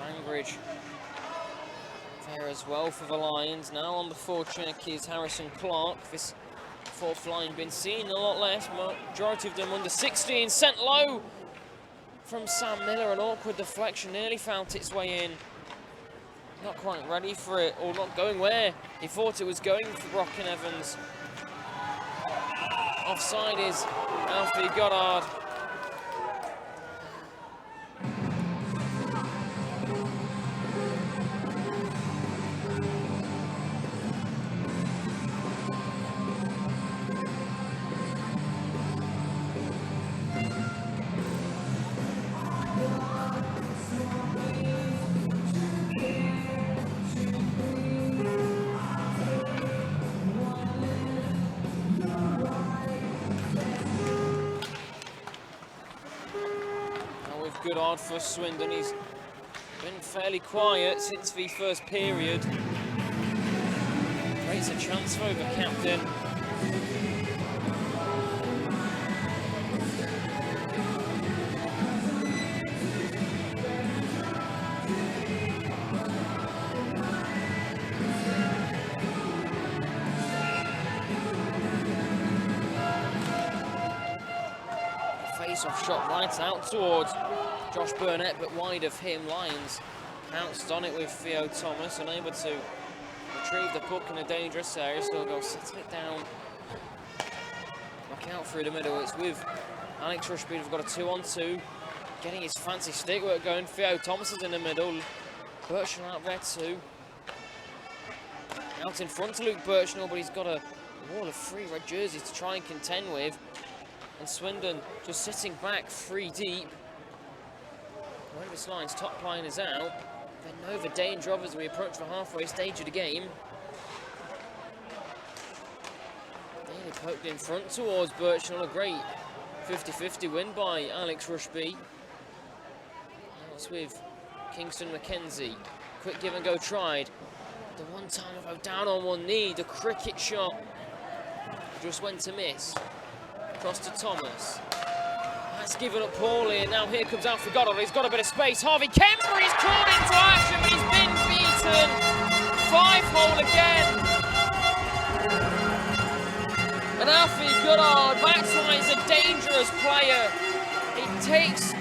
Langridge there as well for the Lions. Now on the forecheck is Harrison Clark. This fourth line been seen a lot less, majority of them under 16, sent low from Sam Miller. An awkward deflection, nearly found its way in. Not quite ready for it, or not going where he thought it was going for Brocken Evans. Offside is Alfie Goddard. Goddard for Swindon. He's been fairly quiet since the first period. Creates a chance for the captain. Face-off shot right out towards Josh Burnett, but wide of him. Lions pounced on it with Theo Thomas, unable to retrieve the puck in a dangerous area, so they'll go settle it down. Back out through the middle. It's with Alex Rushby. They've got a 2-on-2. Getting his fancy stick work going. Theo Thomas is in the middle. Birchnell out there too. Out in front to Luke Birchnell, but he's got a wall of 3 red jerseys to try and contend with. And Swindon just sitting back 3 deep. One of his lines, top line is out. They know the danger of as we approach the halfway stage of the game. Nearly poked in front towards Birchnell. A great 50-50 win by Alex Rushby. Now it's with Kingston McKenzie. Quick give and go tried. The one time though down on one knee, the cricket shot just went to miss. Cross to Thomas. That's given up poorly, and now here comes Alfie Goddard. He's got a bit of space. Harvey Kemper is called into action, but he's been beaten. 5-hole again. And Alfie Goddard, that's why he's a dangerous player. He takes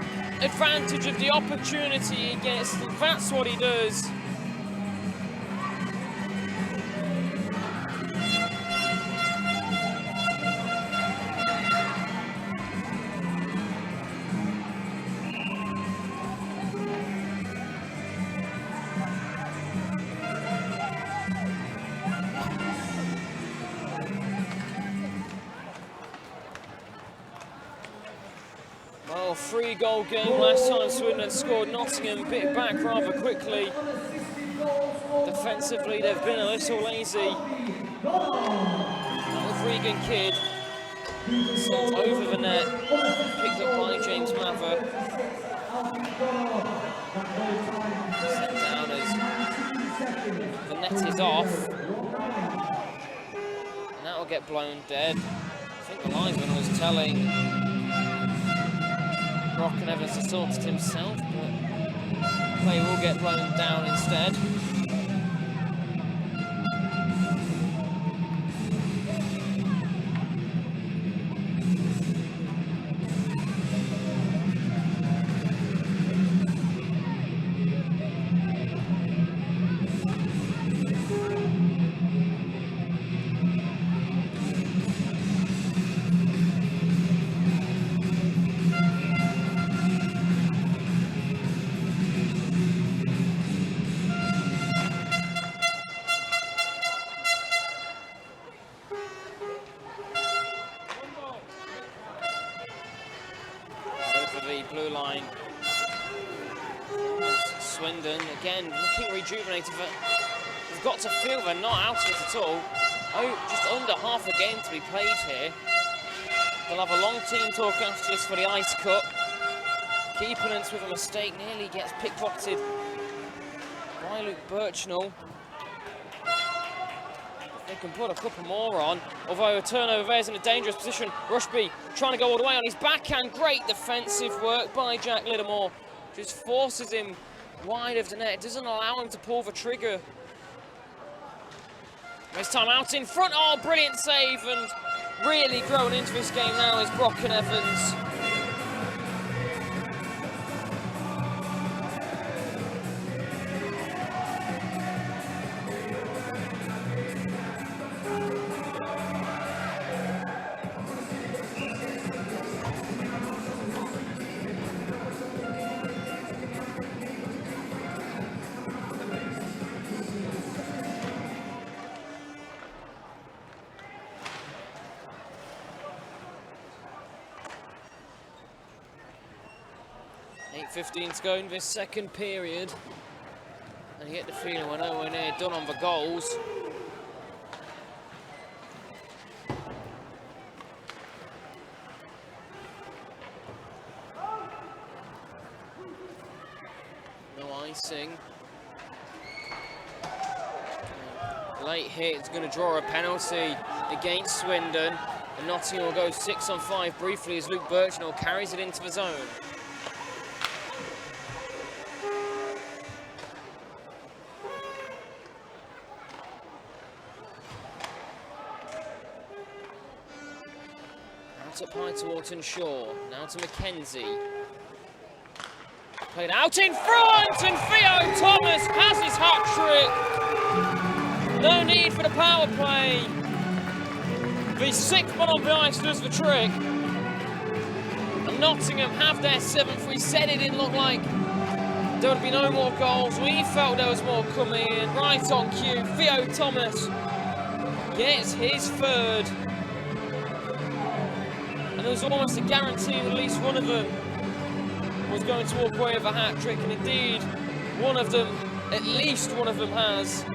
advantage of the opportunity he gets. That's what he does. Well, 3-goal game last time Swindon scored. Nottingham bit back rather quickly. Defensively, they've been a little lazy. That Regan kid sent over the net, picked up by James Mather. Sent down as the net is off. And that will get blown dead. I think the linesman was telling Brock and Evans to sort it himself, but play will get blown down instead. Blue line. Swindon again looking rejuvenated, but we've got to feel they're not out of it at all. Oh, just under half a game to be played here. They'll have a long team talk after this for the Ice Cup. Keepernance with a mistake nearly gets pickpocketed by Luke Birchnell. They can put a couple more on, although a turnover there is in a dangerous position. Rushby trying to go all the way on his backhand. Great defensive work by Jack Littlemore. Just forces him wide of the net. Doesn't allow him to pull the trigger. This time out in front. Oh, brilliant save, and really growing into this game now is Brock and Evans. .15 to go in this second period, and you get the feeling we're nowhere near done on the goals. No icing. Late hit is going to draw a penalty against Swindon, and Nottingham will go 6-on-5 briefly as Luke Birchnell carries it into the zone. Up high to Orton Shaw, now to McKenzie. Played out in front, and Theo Thomas has his hat-trick. No need for the power play. The 6th man on the ice does the trick. And Nottingham have their 7th. We said it didn't look like there would be no more goals. We felt there was more coming in. Right on cue, Theo Thomas gets his 3rd. and there was almost a guarantee that at least one of them was going to walk away with a hat-trick, and indeed, one of them, at least one of them has.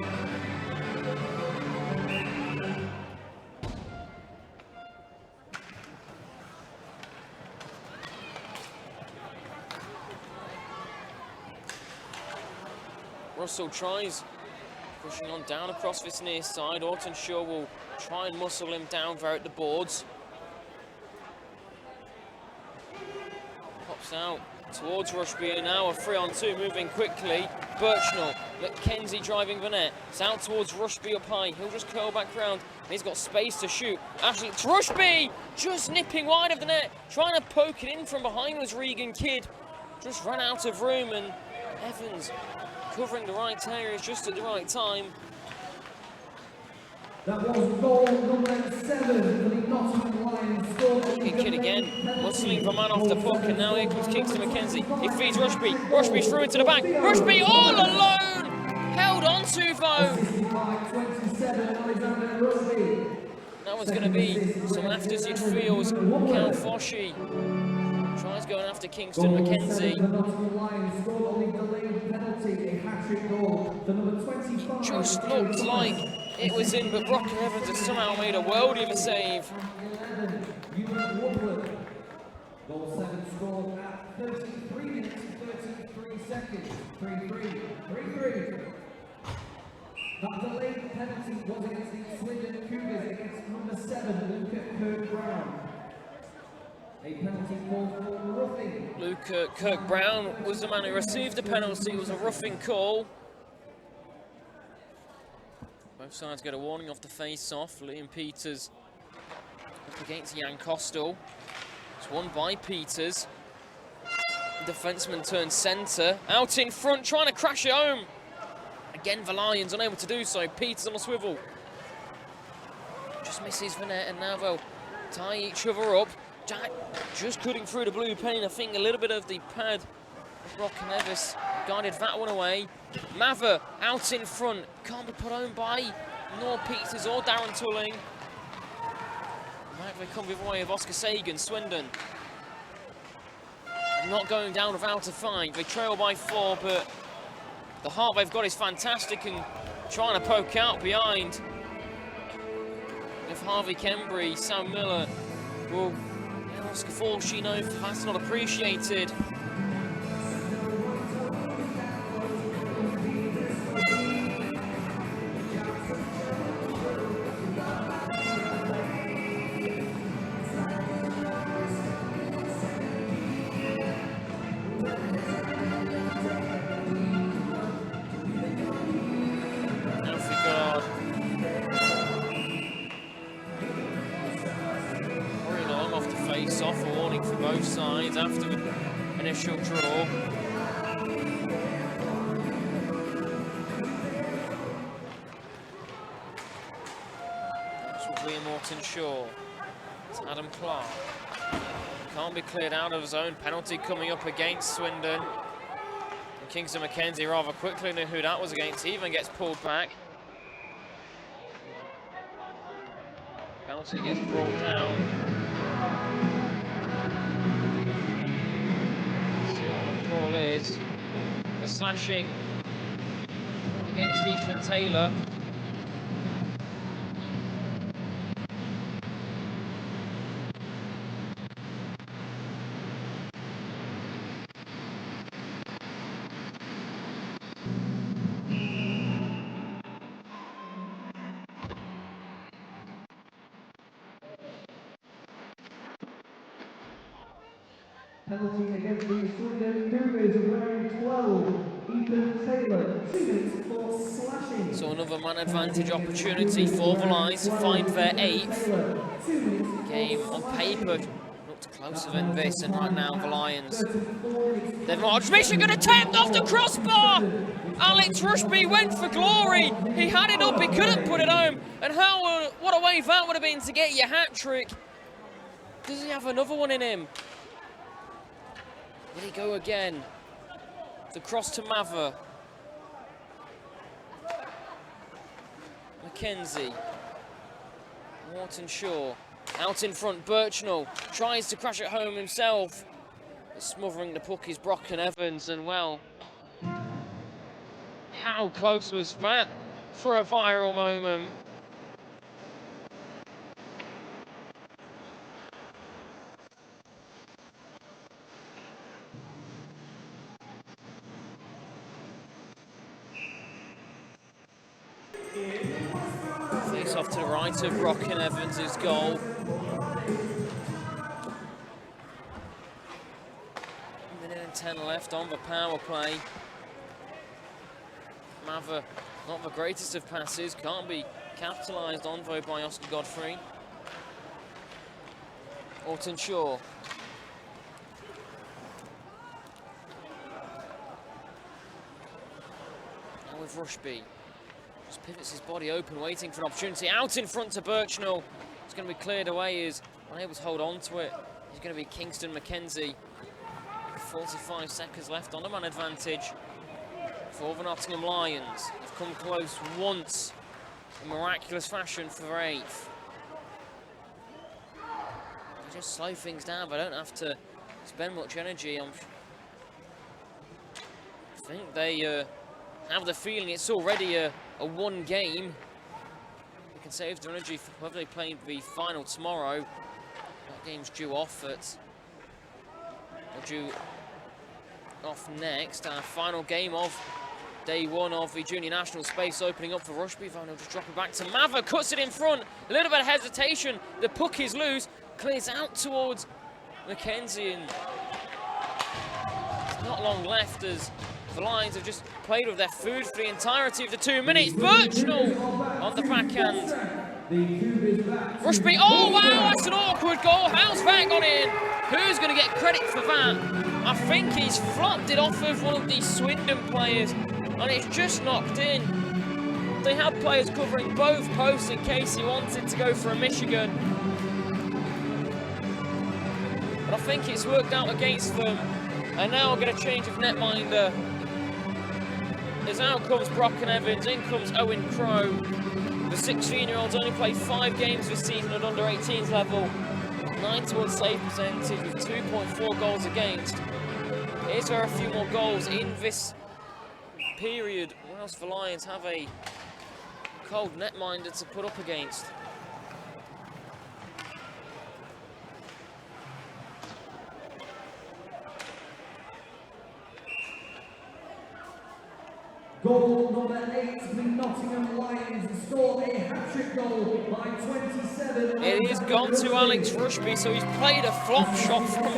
Russell tries pushing on down across this near side. Ortonshaw will try and muscle him down there at the boards. Pops out towards Rushby, and now a 3-on-2 moving quickly. Birchnell, McKenzie driving the net. It's out towards Rushby up high. He'll just curl back round. He's got space to shoot. Actually, it's Rushby just nipping wide of the net. Trying to poke it in from behind was Regan Kidd. Just ran out of room, and Evans covering the right areas just at the right time. That was goal number 7 for the Nottingham Lions. Kidd again, muscling the man off the puck, and now here comes Kingston McKenzie. He feeds Rushby. Rushby's through into the back. Rushby all alone! Held on to though. That was going to be some afters you'd feel as Cal Foshy tries going after Kingston McKenzie. Just looked like it was in, but Brocken Evans has somehow made a worldie of a save. Goal 7 scored at 33 minutes and 33 seconds. 3-3. That delayed penalty was against the Swindon Cougars against number 7, Luca Kirk-Brown. A penalty call for roughing. Luca Kirk-Brown was the man who received the penalty. It was a roughing call. Both sides get a warning off the face-off. Liam Peters up against Jan Kostel. It's won by Peters. Defenseman turns centre. Out in front, trying to crash it home. Again, the Lions unable to do so. Peters on a swivel. Just misses the net, and now they'll tie each other up. Jack just cutting through the blue pane. I think a little bit of the pad of Brock Nevis guided that one away. Mather out in front. Can't be put home by nor Peters or Darren Tulling. Might they come the way of Oscar Sagan, Swindon. Not going down without a fight. They trail by 4, but the heart they've got is fantastic and trying to poke out behind. If Harvey Kembry, Sam Miller will Oscar Forshee know that's not appreciated. Off a warning for both sides after the initial draw. This will be Morton Shaw. It's Adam Clark. Can't be cleared out of his own. Penalty coming up against Swindon. And Kingston McKenzie rather quickly knew who that was against. He even gets pulled back. Penalty gets brought down. Is the slashing against Ethan Taylor. Penalty against the Swindon Cougars wearing 12. Ethan Taylor, 2 minutes for slashing. So another man advantage opportunity for the Lions to find their 8th. Game on paper looked closer than this, and right now the Lions. They've got Intermission going to attempt off the crossbar. Alex Rushby went for glory. He had it up, he couldn't put it home. And what a way that would have been to get your hat trick. Does he have another one in him? Will he go again? The cross to Mather. McKenzie. Morton Shaw. Out in front, Birchnell tries to crash it home himself. Smothering the puck is Brocken Evans, and well, how close was that for a viral moment? Face off to the right of Brocken Evans' goal. Minute and 10 left on the power play. Mather, not the greatest of passes, can't be capitalised on though by Oscar Godfrey. Alton Shaw. Now with Rushby. Just pivots his body open, waiting for an opportunity. Out in front to Birchnell. It's going to be cleared away. Is unable to hold on to it. He's going to be Kingston McKenzie. 45 seconds left on the man advantage for the Nottingham Lions. They've come close once in miraculous fashion for their 8th. They just slow things down. They don't have to spend much energy. I think they have the feeling it's already a one game. They can save their energy for whether they play the final tomorrow. That game's due off next. Our final game of day 1 of the junior national space opening up for Rushby. They'll just drop it back to Mather, cuts it in front. A little bit of hesitation. The puck is loose, clears out towards McKenzie, and it's not long left as the Lions have just played with their food for the entirety of the 2 minutes. Birchnell on the backhand. Rushby, oh wow, that's an awkward goal. How's that gone in? Who's going to get credit for that? I think he's flopped it off of one of these Swindon players, and it's just knocked in. They had players covering both posts in case he wanted to go for a Michigan. But I think it's worked out against them, and now we're going to change of netminder. As out comes Brocken Evans, in comes Owen Crowe. The 16-year-olds only played 5 games this season at under 18s level. 9-to-1 save percentage with 2.4 goals against. Is there a few more goals in this period, whilst the Lions have a cold netminder to put up against? Goal number 8, the Nottingham Lions score a hat-trick goal by 27. It is gone to Alex Rushby, so he's played a flop shot from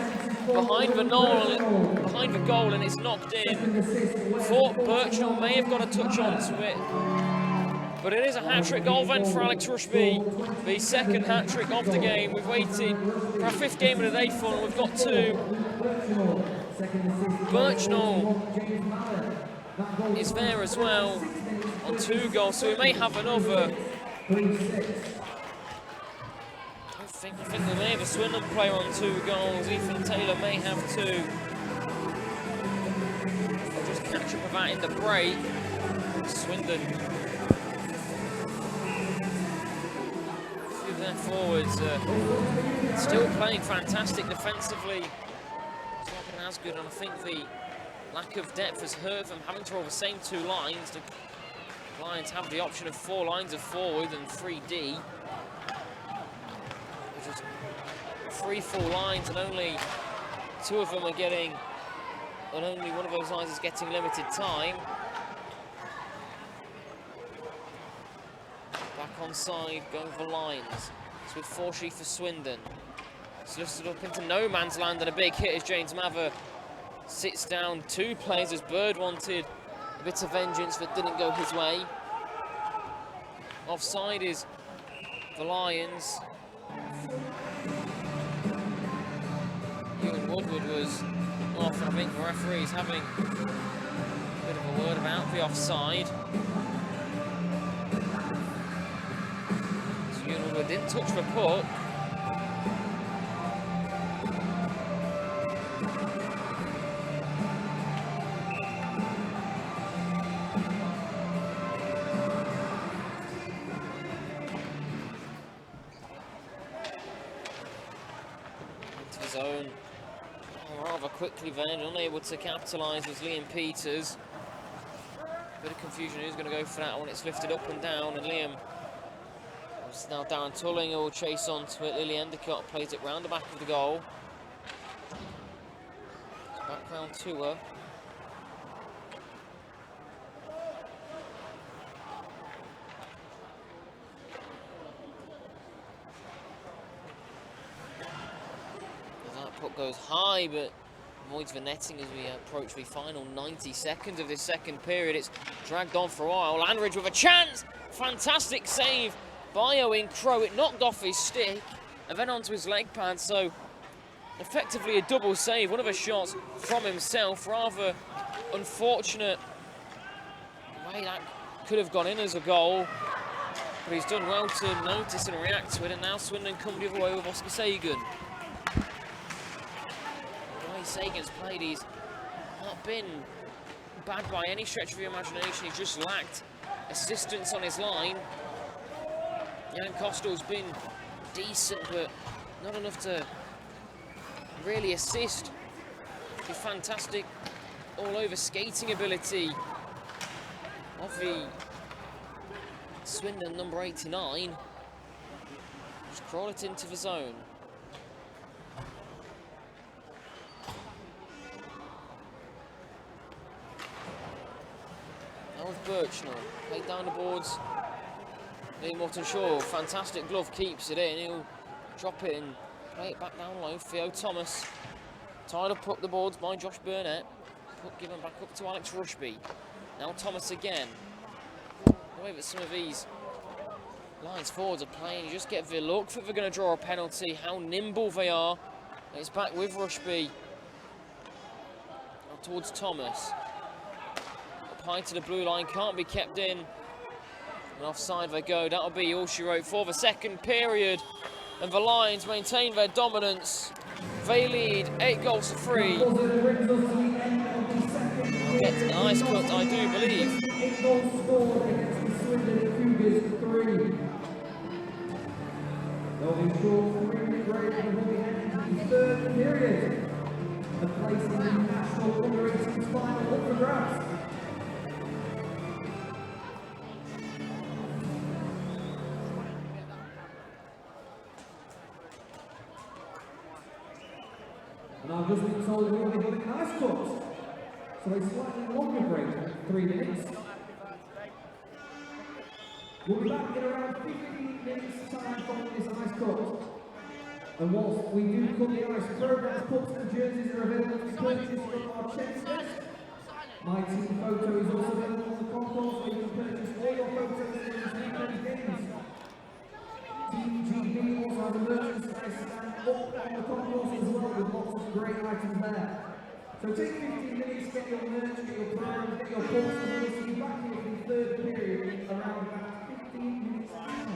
behind the goal, and it's knocked in. Thought Birchnell may have got a touch onto it, but it is a hat-trick goal then for Alex Rushby, the second hat-trick of the game. We've waited for our 5th game of the day for, and we've got 2. Birchnell is there as well on 2 goals, so we may have another. I think we may have a Swindon player on 2 goals. Ethan Taylor may have 2. I'll just catch up with that in the break. Swindon. A few of their forwards still playing fantastic defensively. It's not been as good, and I think the lack of depth has hurt them, having to roll the same 2 lines. The Lions have the option of 4 lines of forward and 3D. Which is 3 full lines, and only 2 of them are getting, and only one of those lines is getting limited time. Back on side, going for Lions. It's with Forshy for Swindon. It's lifted up into no man's land, and a big hit as James Mather sits down 2 players as Bird wanted a bit of vengeance that didn't go his way. Offside is the Lions. Ewan Woodward was off, and I think the referee's having a bit of a word about the offside. So Ewan Woodward didn't touch the puck. zone. Rather quickly then, unable to capitalise was Liam Peters. Bit of confusion who's going to go for that when it's lifted up and down, and Liam. It's now Darren Tulling who will chase on to it. Lily Endicott plays it round the back of the goal. Back round to her. That puck goes high, but avoids the netting as we approach the final 90 seconds of this second period. It's dragged on for a while. Landridge with a chance! Fantastic save by Owen Crowe. It knocked off his stick and then onto his leg pad, so effectively a double save. One of the shots from himself. Rather unfortunate way that could have gone in as a goal, but he's done well to notice and react to it, and now Swindon come the other way with Oscar Sagan. Sagan's played, he's not been bad by any stretch of the imagination. He's just lacked assistance on his line. Jan Kostel's been decent, but not enough to really assist. The fantastic all-over skating ability of the Swindon number 89. Just crawl it into the zone. Birchnell, played down the boards. Liam Morton-Shaw, fantastic glove, keeps it in. He'll drop it and play it back down low. Theo Thomas, tied up the boards by Josh Burnett. Puck given back up to Alex Rushby. Now Thomas again. The way that some of these lines forwards are playing, you just get the look that they're going to draw a penalty, how nimble they are. And it's back with Rushby. Now towards Thomas. High to the blue line, can't be kept in. And offside they go. That'll be all she wrote for the second period. And the Lions maintain their dominance. They lead 8-3. Get an ice cut, I do believe. 8 goals scored against the Swindon Cougars 3. They'll be short 3-minute break and will be heading to the third period. The place in the National Under 18s final up for grabs. And I've just been told we're only going to ice cuts. So a slightly longer break, 3 minutes. We'll be back in around 15 minutes time from this ice cut. And whilst we do cut the ice, programs, pucks and jerseys are available to purchase from our checks desk. My team photo is also available on the concourse where you can purchase all your photos in this weekend's games. Team GB also has a merchandise stand up on the concourse as well with lots of great items there. So take 15 minutes, get your merch, get your programs, get your posts, and we'll see you back here for the third period around about 15 minutes time.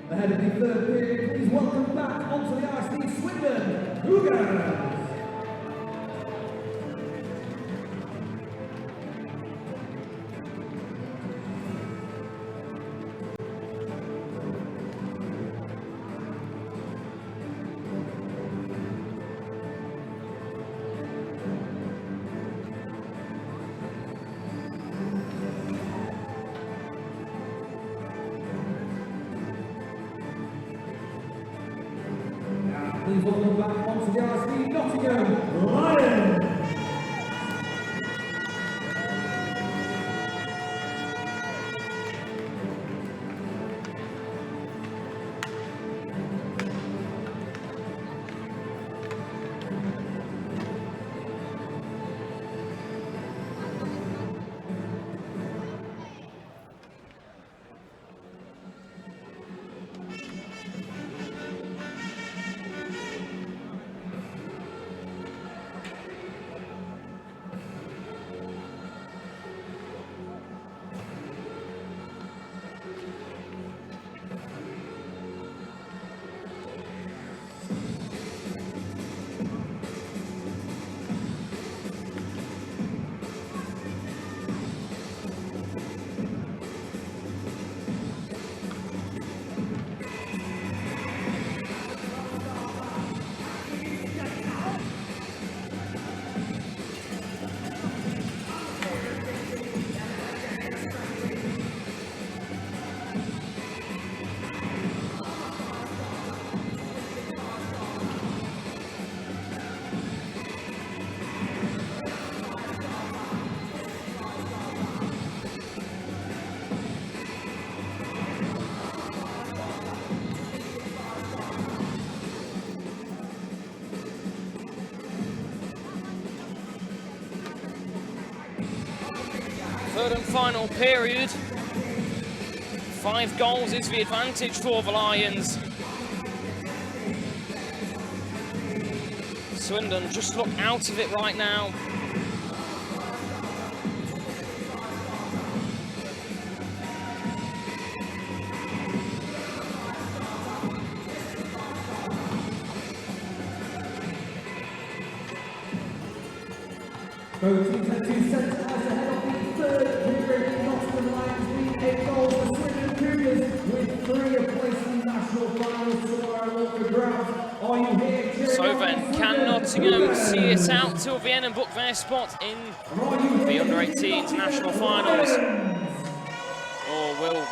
Ahead of the third period, please welcome back onto the ice the Swindon Cougars. Please welcome back onto the ice the Nottingham Lions. Third and final period. 5 goals is the advantage for the Lions. Swindon just look out of it right now. Both teams had 2 centre halves ahead of the third period. Nottingham Lions lead 8 goals for Swindon Cougars with 3 of placing national finals tomorrow at the ground. Are you here? So then, can Nottingham see it out till the end and book their spot in the under-18 national finals? Or will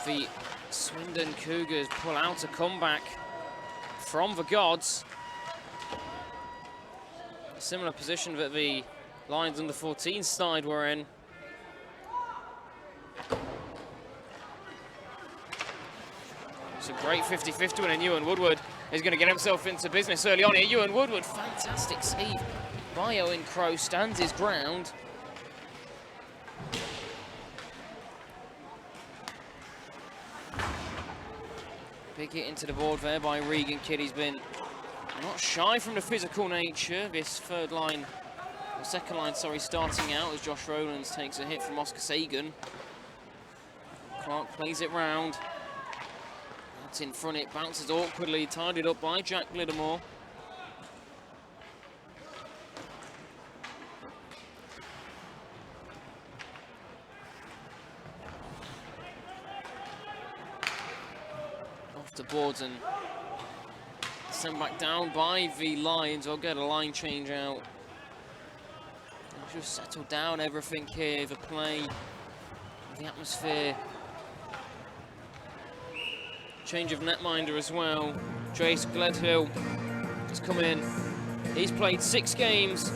the Swindon Cougars pull out a comeback from the gods? A similar position that the Lions under-14 side were in. It's a great 50-50 win, and Ewan Woodward is going to get himself into business early on here. Ewan Woodward, fantastic save by Owen Crowe, stands his ground. Big hit into the board there by Regan Kidd. He's been not shy from the physical nature. This third line, or second line, sorry, starting out as Josh Rowlands takes a hit from Oscar Sagan. Clark plays it round. Out in front, it bounces awkwardly, tidied up by Jack Glidamore. Off the boards and sent back down by the Lions. I'll get a line change out. And just settle down everything here, the play, the atmosphere. Change of netminder as well. Jace Gledhill has come in. He's played 6 games.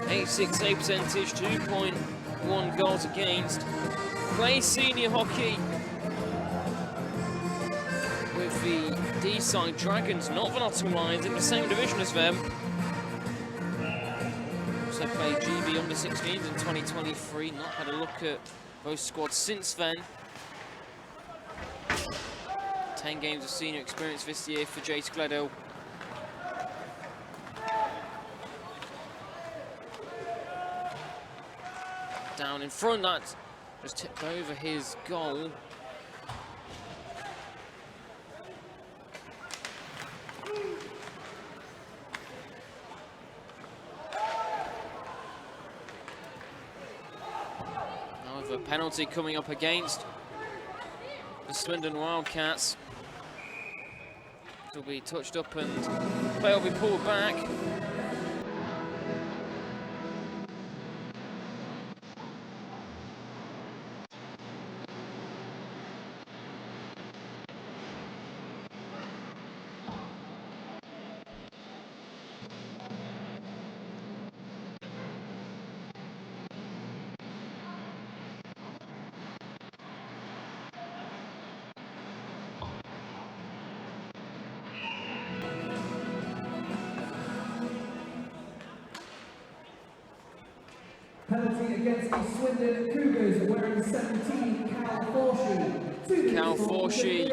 .86 save percentage, 2.1 goals against. Plays senior hockey with the D-side Dragons, not the Nottingham Lions, in the same division as them. Also played GB under-16s in 2023. Not had a look at both squads since then. 10 games of senior experience this year for Jace Gledhill. Down in front, that just tipped over his goal. A penalty coming up against the Swindon Wildcats. It will be touched up and play will be pulled back. Penalty against the Swindon Cougars wearing 17, Cal Forshy. Cal Forshy,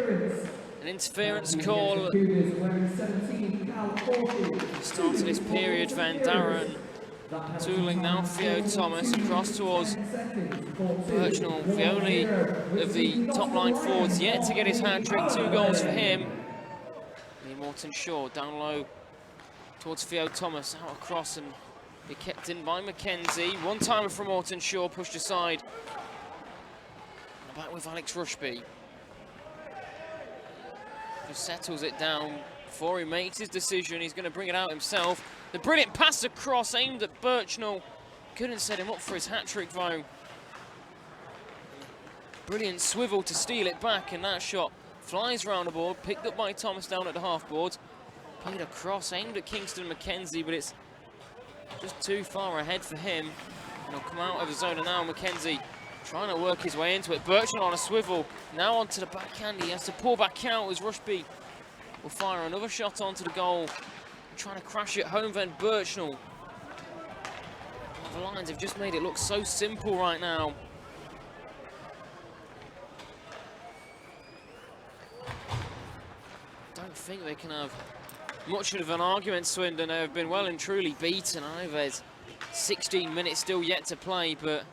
an interference call. Cougars wearing 17, Cal Forshy. Start of this period, then Darren tooling now Theo Thomas across towards Birchnell, the only of the top line forwards yet to get his hat-trick. 2 goals for him. Morton Shaw down low towards Theo Thomas, out across and be kept in by Mackenzie. One timer from Morton Shaw, pushed aside. Back with Alex Rushby. Just settles it down before he makes his decision. He's going to bring it out himself. The brilliant pass across, aimed at Birchnell. Couldn't set him up for his hat-trick though. Brilliant swivel to steal it back, and that shot flies round the board, picked up by Thomas down at the half-board. Played across, aimed at Kingston Mackenzie, but it's just too far ahead for him. And he'll come out of the zone, and now Mackenzie trying to work his way into it. Birchnell on a swivel, now onto the backhand. He has to pull back out as Rushby will fire another shot onto the goal. trying to crash it home then Birchnell. The Lions have just made it look so simple right now. Don't think they can have much of an argument, Swindon. They have been well and truly beaten. I know there's 16 minutes still yet to play, but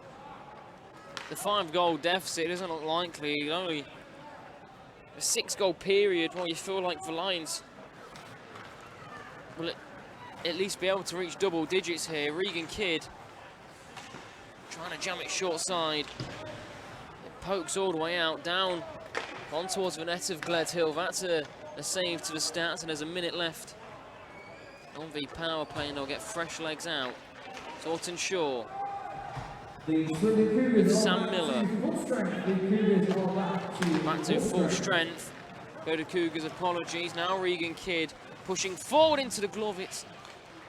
the 5-goal deficit doesn't look likely. Only a 6-goal period where you feel like the Lions will at least be able to reach double digits here. Regan Kidd trying to jam it short side. It pokes all the way out, down on towards the net of Gledhill. That's a save to the stats, and there's a minute left on the power play, and they'll get fresh legs out. Taunton Shaw with Sam Miller. Back to full strength. Go to Cougars, apologies. Now Regan Kidd pushing forward into the glove. It's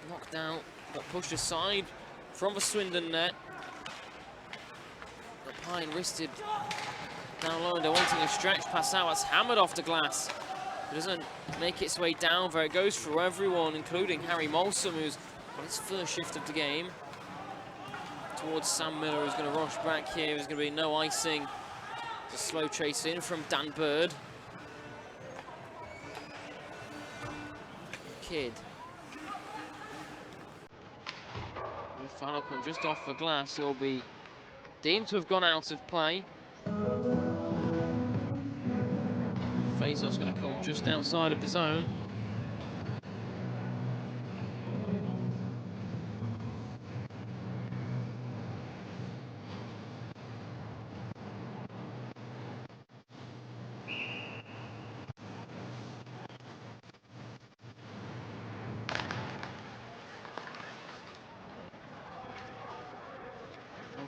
knocked out, but pushed aside from the Swindon net. The Pine wristed down low, and they're wanting a stretch pass out. That's hammered off the glass. It doesn't make its way down there. It goes through everyone, including Harry Molsom, who's on his first shift of the game. Towards Sam Miller, who's going to rush back here. There's going to be no icing. It's a slow chase in from Dan Bird. Kidd. The foul up and just off the glass. He'll be deemed to have gone out of play. Face-off's going to come just outside of the zone.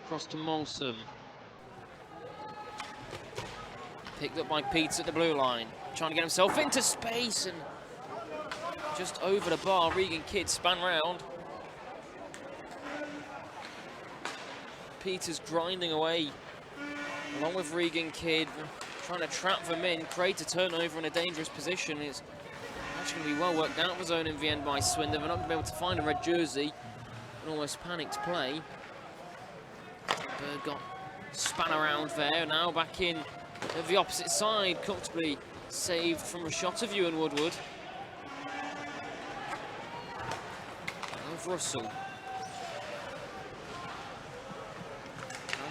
Across to Molson. Picked up by Peets at the blue line. Trying to get himself into space, and just over the bar. Regan Kidd span round. Peters grinding away along with Regan Kidd, trying to trap them in, create a turnover in a dangerous position. It's actually going to be well worked out the zone in the end by Swindon. They're not going to be able to find a red jersey. An almost panicked play. Bird got span around there. Now back in at the opposite side, comfortably saved from a shot of Ewan Woodward. Of Russell. Down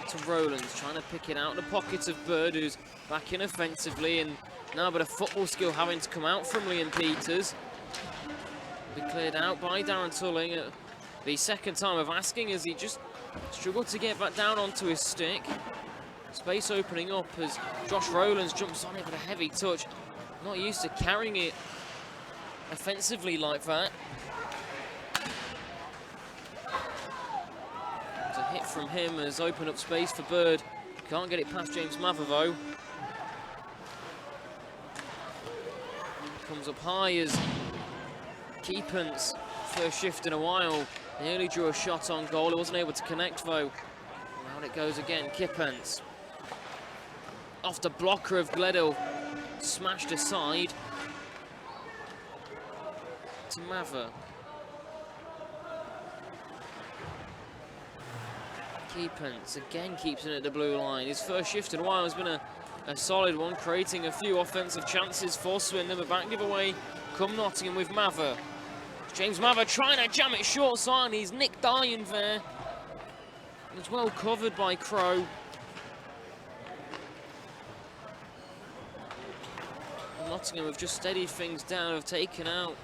to Rowlands, trying to pick it out the pocket of Bird, who's back in offensively, and now a bit of football skill having to come out from Liam Peters. Be cleared out by Darren Tulling at the second time of asking, as he just struggled to get back down onto his stick. Space opening up as Josh Rowlands jumps on it with a heavy touch. Not used to carrying it offensively like that. It's a hit from him has opened up space for Bird. Can't get it past James Mather though. Comes up high as Keepance, first shift in a while, nearly drew a shot on goal. He wasn't able to connect though. Out it goes again, Keepance. Off the blocker of Gledhill, smashed aside to Mather. Keepance again keeps it at the blue line. His first shift in a while has been a solid one, creating a few offensive chances for Swindon, but back giveaway come Nottingham with Mather. James Mather trying to jam it short side. He's Nick Dyan there. It's well covered by Crow. Nottingham have just steadied things down, have taken out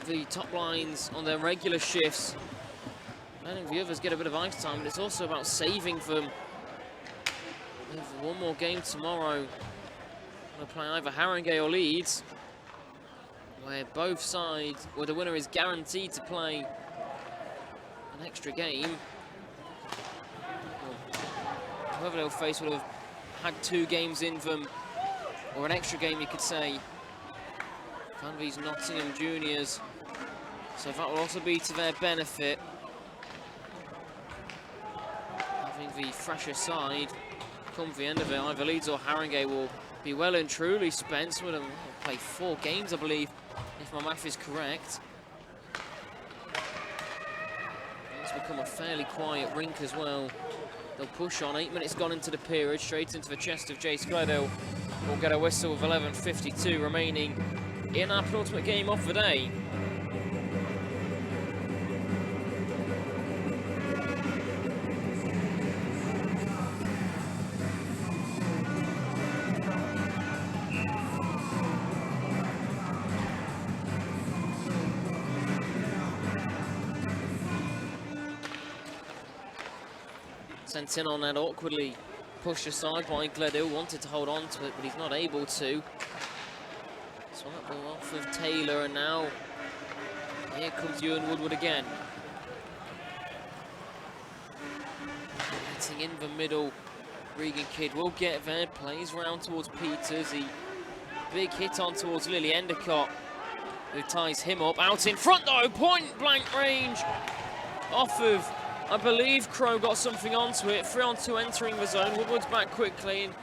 the top lines on their regular shifts. I think the others get a bit of ice time, but it's also about saving them. They have one more game tomorrow. They'll play either Haringey or Leeds, where both sides, where the winner is guaranteed to play an extra game. Well, whoever they'll face would have had 2 games in them, or an extra game you could say, and these Nottingham juniors, so that will also be to their benefit. Having the fresher side come the end of it, either Leeds or Haringey will be well and truly spent. Some of them will play 4 games, I believe, if my math is correct. It's become a fairly quiet rink as well. They'll push on. 8 minutes gone into the period, straight into the chest of Jace Gledhill. We'll get a whistle with 11:52 remaining in our penultimate game of the day. Sent in on that awkwardly, pushed aside by Gledhill, wanted to hold on to it, but he's not able to. So that ball off of Taylor, and now here comes Ewan Woodward again. Hitting in the middle, Regan Kidd will get there, plays round towards Peters. He big hit on towards Lily Endicott, who ties him up. Out in front though, point blank range off of, I believe Crow got something onto it. 3-on-2 entering the zone. Woodward's back quickly. And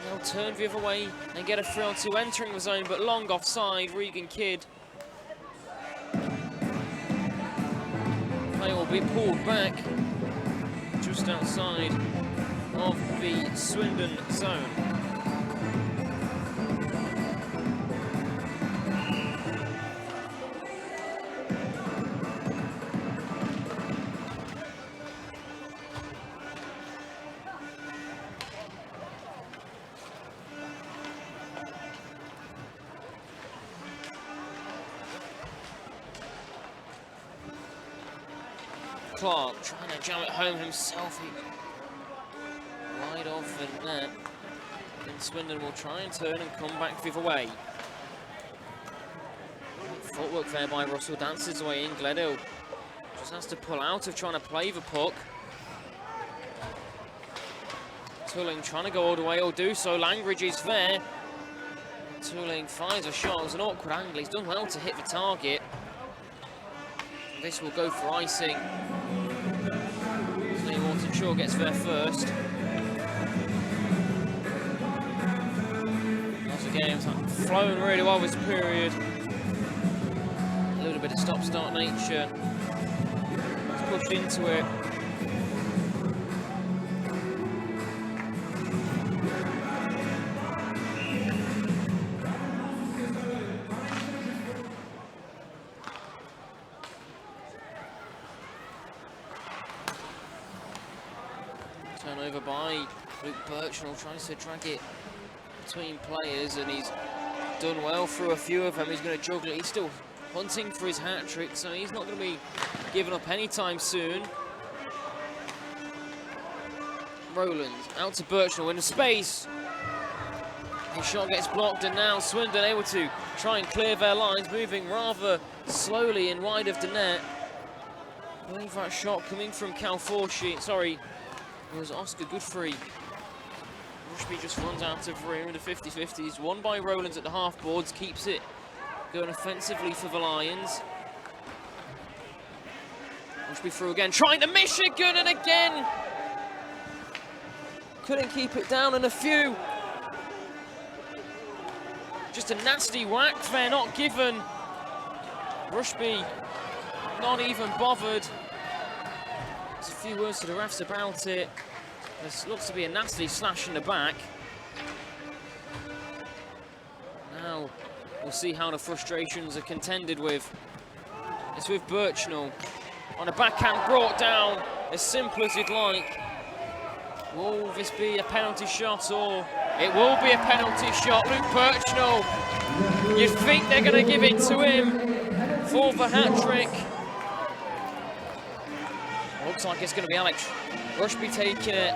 they'll turn the other way and get a 3-on-2 entering the zone, but long offside. Regan Kidd. Play will be pulled back just outside of the Swindon zone. Clark trying to jam it home himself. He wide off the net. And Swindon will try and turn and come back the other way. Footwork there by Russell, dances away in. Gledhill just has to pull out of trying to play the puck. Tulling trying to go all the way, will do so. Langridge is there. Tulling finds a shot. It was an awkward angle. He's done well to hit the target. This will go for icing. Shaw gets there first. Once again, it's flown really well this period. A little bit of stop-start nature. It's pushed into it. Turnover by Luke Birchnell, tries to drag it between players, and he's done well through a few of them. He's going to juggle it. He's still hunting for his hat-trick, so he's not going to be giving up anytime soon. Rowland out to Birchnell in space. His shot gets blocked, and now Swindon able to try and clear their lines, moving rather slowly in wide of the net. I believe that shot coming from Calforshi, it was Oscar Godfrey. Rushby just runs out of room in the 50-50s. Won by Rowlands at the half boards, keeps it going offensively for the Lions. Rushby through again, trying to Michigan, and again couldn't keep it down, and a few. Just a nasty whack there, not given. Rushby not even bothered. There's a few words to the refs about it. This looks to be a nasty slash in the back. Now we'll see how the frustrations are contended with. It's with Birchnell on a backhand brought down, as simple as you'd like. Will this be a penalty shot, or it will be a penalty shot? Luke Birchnell, you'd think they're going to give it to him for the hat-trick. Looks like it's going to be Alex Rushby taking it.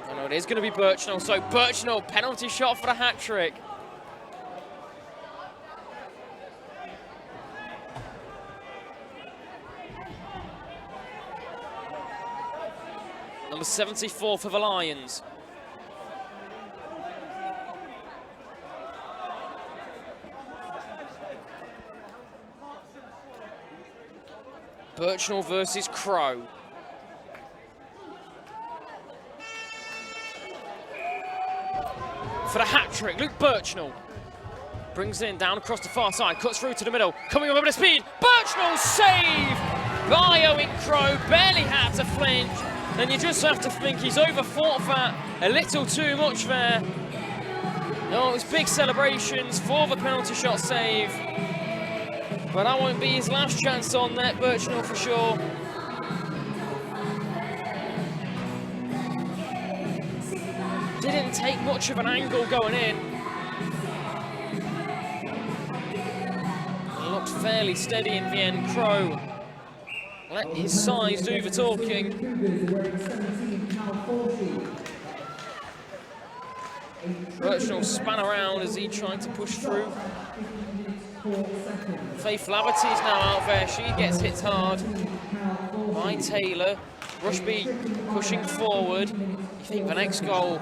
Oh no, it is going to be Birchnell. So Birchnell, penalty shot for the hat-trick. Number 74 for the Lions. Birchnell versus Crow. for the hat-trick. Luke Birchnell brings it in down across the far side, cuts through to the middle, coming up a bit of speed. Birchnell save by Owen Crowe, barely had to flinch. And you just have to think he's overthought that a little too much there. No, it was big celebrations for the penalty shot save. But that won't be his last chance on net, Birchnell for sure. Didn't take much of an angle going in. He looked fairly steady in the end. Crowe let his size do the talking. Birchnell span around as he tried to push through. Faith Laverty is now out there. She gets hit hard by Taylor. Rushby pushing forward. You think the next goal,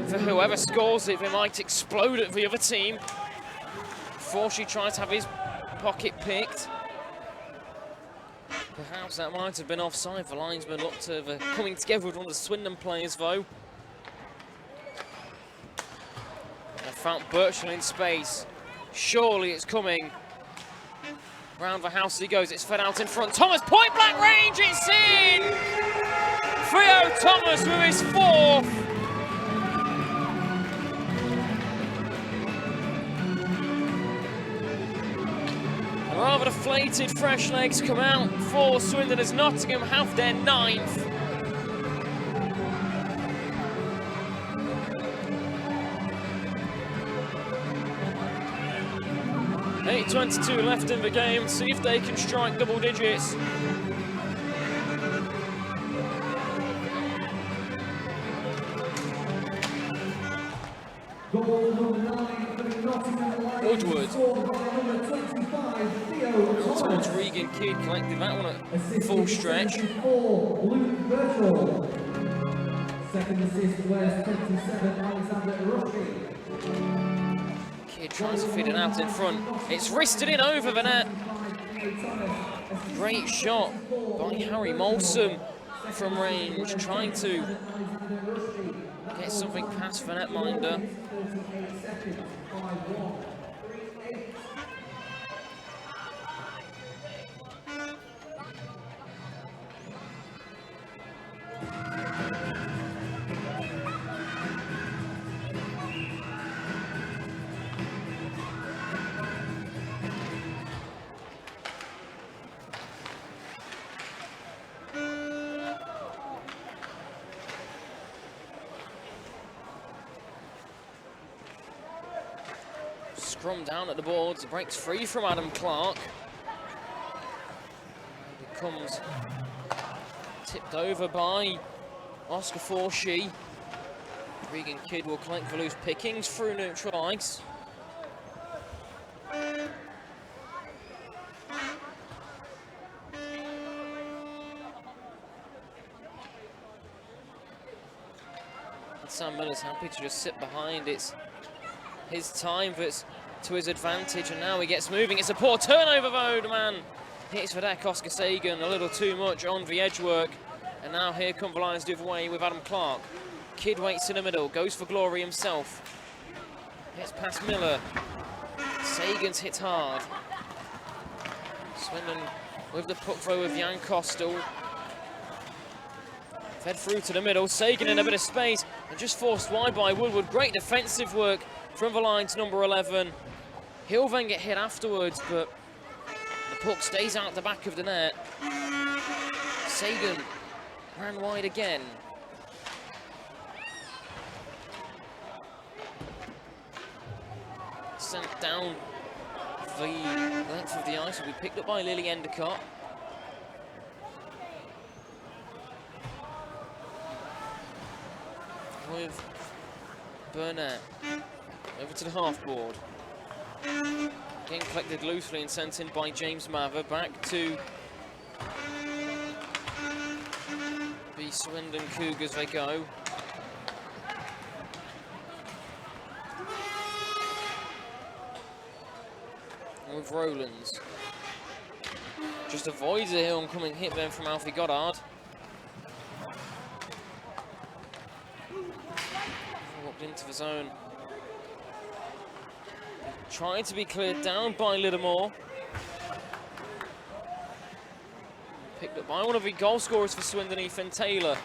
for whoever scores it, they might explode at the other team. Before she tries to have his pocket picked. Perhaps that might have been offside. The linesman looked to the coming together with one of the Swindon players, though. They found Birchnell in space. Surely it's coming. Round the house he goes. It's fed out in front. Thomas, point blank range. It's in. Theo Thomas with his fourth. Rather deflated, fresh legs come out for Swindon as Nottingham have their 9th. .22 left in the game, see if they can strike double digits. Woodward. Towards Regan Kidd, collected that one at full stretch. Second assist wears 27, Alexander Rushby. Kidd tries to feed it out in front. It's wristed in over the net. Great shot by Harry Molson from range, trying to get something past the netminder. Scrum down at the boards, it breaks free from Adam Clark. And it comes tipped over by Oscar Forshee. Regan Kidd will collect the loose pickings through neutral ice. And Sam Miller's happy to just sit behind. It's his time that's to his advantage, and now he gets moving. It's a poor turnover though, the man hits for deck. Oscar Sagan a little too much on the edge work, and now here come the Lions the other way with Adam Clark. Kidd waits in the middle, goes for glory himself. Hits past Miller. Sagan's hit hard. Swindon with the puck though with Jan Kostel. Fed through to the middle, Sagan in a bit of space and just forced wide by Woodward. Great defensive work from the Lions number 11. He'll then get hit afterwards, but the puck stays out the back of the net. Sagan ran wide again. Sent down the length of the ice, will be picked up by Lily Endicott. With Burnett over to the half board. Getting collected loosely and sent in by James Mather. Back to the Swindon Cougars they go. And with Rowlands. Just avoids the oncoming hit then from Alfie Goddard. Walked into the zone Trying to be cleared down by Littlemore. Picked up by one of the goal scorers for Swindon, Ethan Taylor.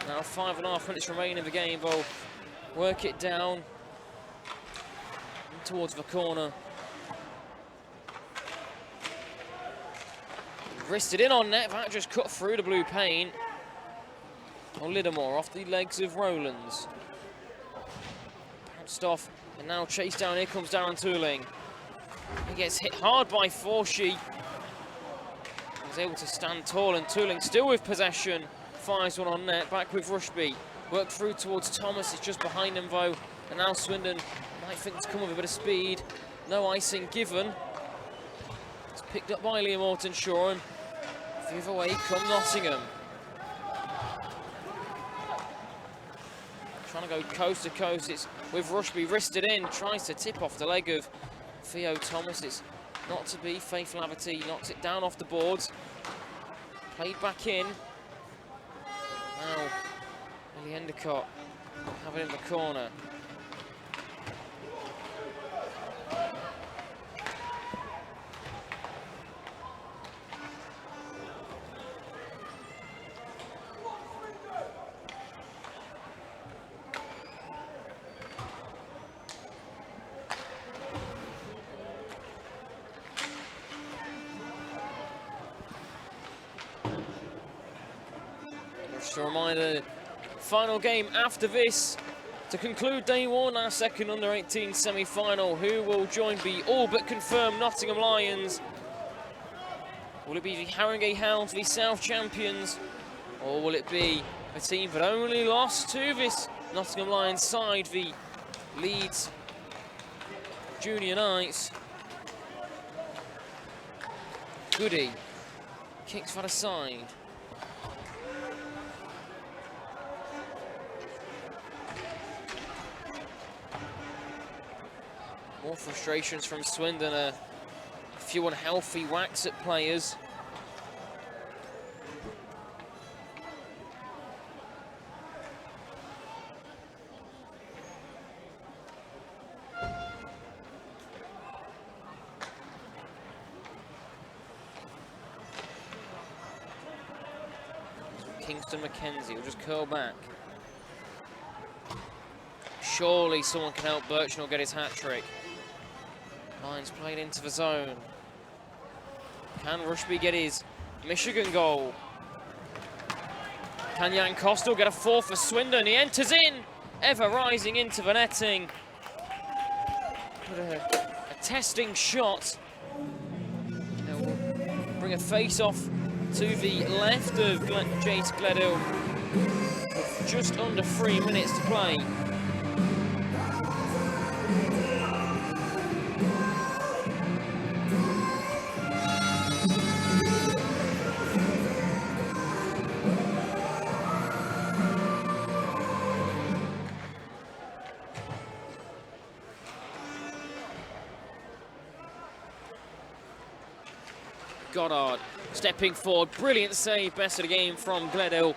Now 5.5 minutes remaining in the game. They'll work it down towards the corner. Wristed in on net, that just cut through the blue paint. On Littlemore, off the legs of Rowlands. Bounced off, and now chased down. Here comes Darren Tooling. He gets hit hard by Forshee. He's able to stand tall, and Tooling still with possession. Fires one on net, back with Rushby. Worked through towards Thomas, he's just behind him though. And now Swindon might think to come with a bit of speed. No icing given. It's picked up by Liam Orton-Shaw, and the other way come Nottingham. Trying to go coast to coast, it's with Rushby wristed in, tries to tip off the leg of Theo Thomas. It's not to be. Faith Laverty knocks it down off the boards. Played back in. Now, Ellie Endicott have it in the corner. Just a reminder, final game after this to conclude day one, our second under-18 semi-final. Who will join the all but confirmed Nottingham Lions? Will it be the Haringey Hounds, the South champions, or will it be a team that only lost to this Nottingham Lions side, the Leeds Junior Knights? Goody kicks for the side. More frustrations from Swindon, a few unhealthy whacks at players. Kingston McKenzie will just curl back. Surely someone can help Birchnell get his hat-trick. Lions played into the zone. Can Rushby get his Michigan goal? Can Jan Kostel get a fourth for Swindon? He enters in, ever rising into the netting. Put a testing shot. They'll bring a face-off to the left of Jace Gledhill with just under 3 minutes to play. Goddard stepping forward, brilliant save, best of the game from Gledhill.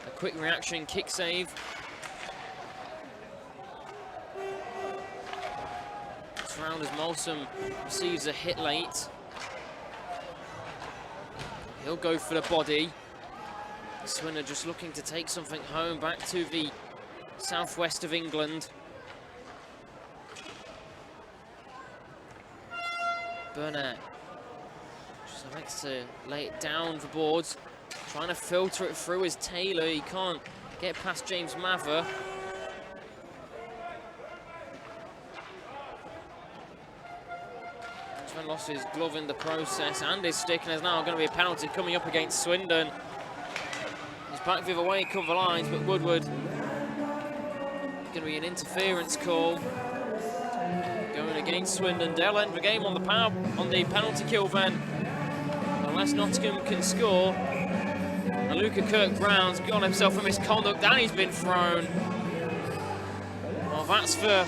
A quick reaction, kick save. It's round as Molson receives a hit late. He'll go for the body. Swindon just looking to take something home back to the southwest of England. Burnett likes to lay it down the boards, trying to filter it through is Taylor. He can't get past James Mather. Sven lost his glove in the process and his stick, and there's now going to be a penalty coming up against Swindon. He's back the other way, cover lines, but Woodward going to be an interference call going against Swindon. They'll end the game on the penalty kill then. Unless Nottingham can score. And Luca Kirk-Brown's got himself a misconduct and he's been thrown. Well, that's for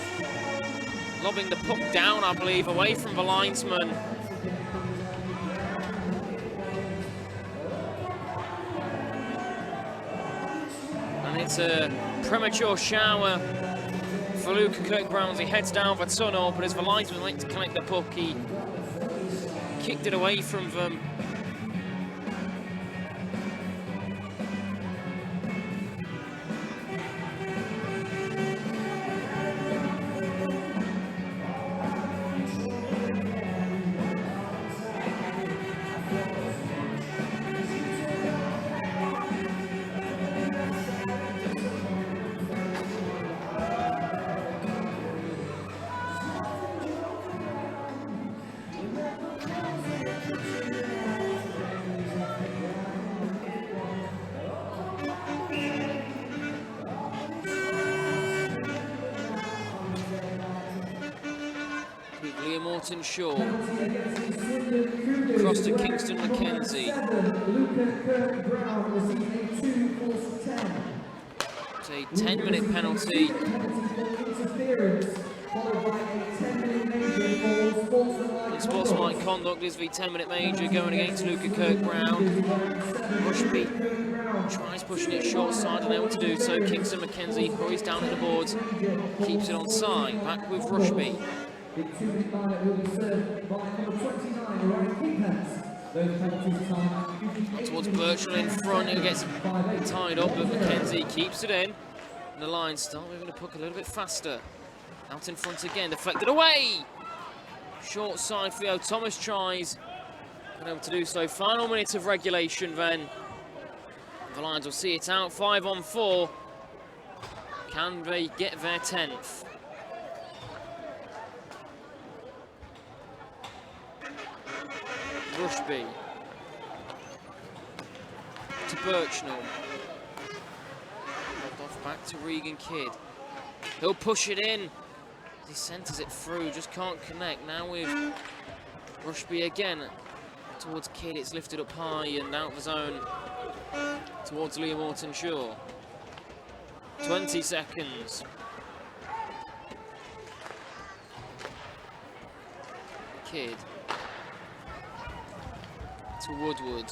lobbing the puck down, I believe, away from the linesman. And it's a premature shower for for Luca Kirkbrowne as he heads down the tunnel, but as the linesman went to collect the puck, he kicked it away from them. Shaw. Across to Kingston McKenzie. It's a 10-minute penalty. Unsportsmanlike conduct is the 10-minute major going against Luca Kirkbrowne. Rushby tries pushing it short side, unable to do so. Kingston McKenzie hurries down to the boards, keeps it on side. Back with Rushby. The 2-minute line will be served by number 29, Ryan Keepers. Towards Birchall in front, who gets tied up, but McKenzie keeps it in. And the Lions start moving the puck a little bit faster. Out in front again, deflected away! Short side, Theo Thomas tries. Unable to do so. Final minute of regulation then. The Lions will see it out, 5-on-4. Can they get their 10th? Rushby to Birchnell. Off back to Regan Kidd. He'll push it in. He centres it through, just can't connect. Now with Rushby again towards Kidd. It's lifted up high and out of the zone towards Liam Orton-Shaw. 20 seconds. Kidd to Woodward.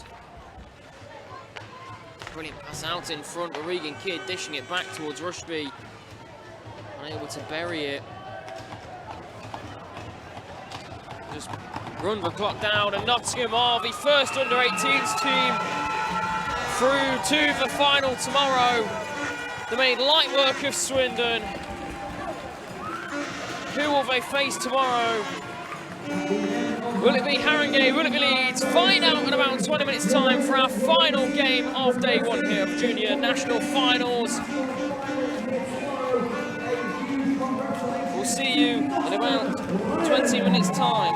Brilliant pass out in front of Regan Kidd, dishing it back towards Rushby. Unable to bury it. Just run the clock down, and Nottingham are the first under-18s team through to the final tomorrow. They made light work of Swindon. Who will they face tomorrow? Will it be Haringey? Will it be Leeds? Find out in about 20 minutes' time for our final game of day one here of Junior National Finals. We'll see you in about 20 minutes' time.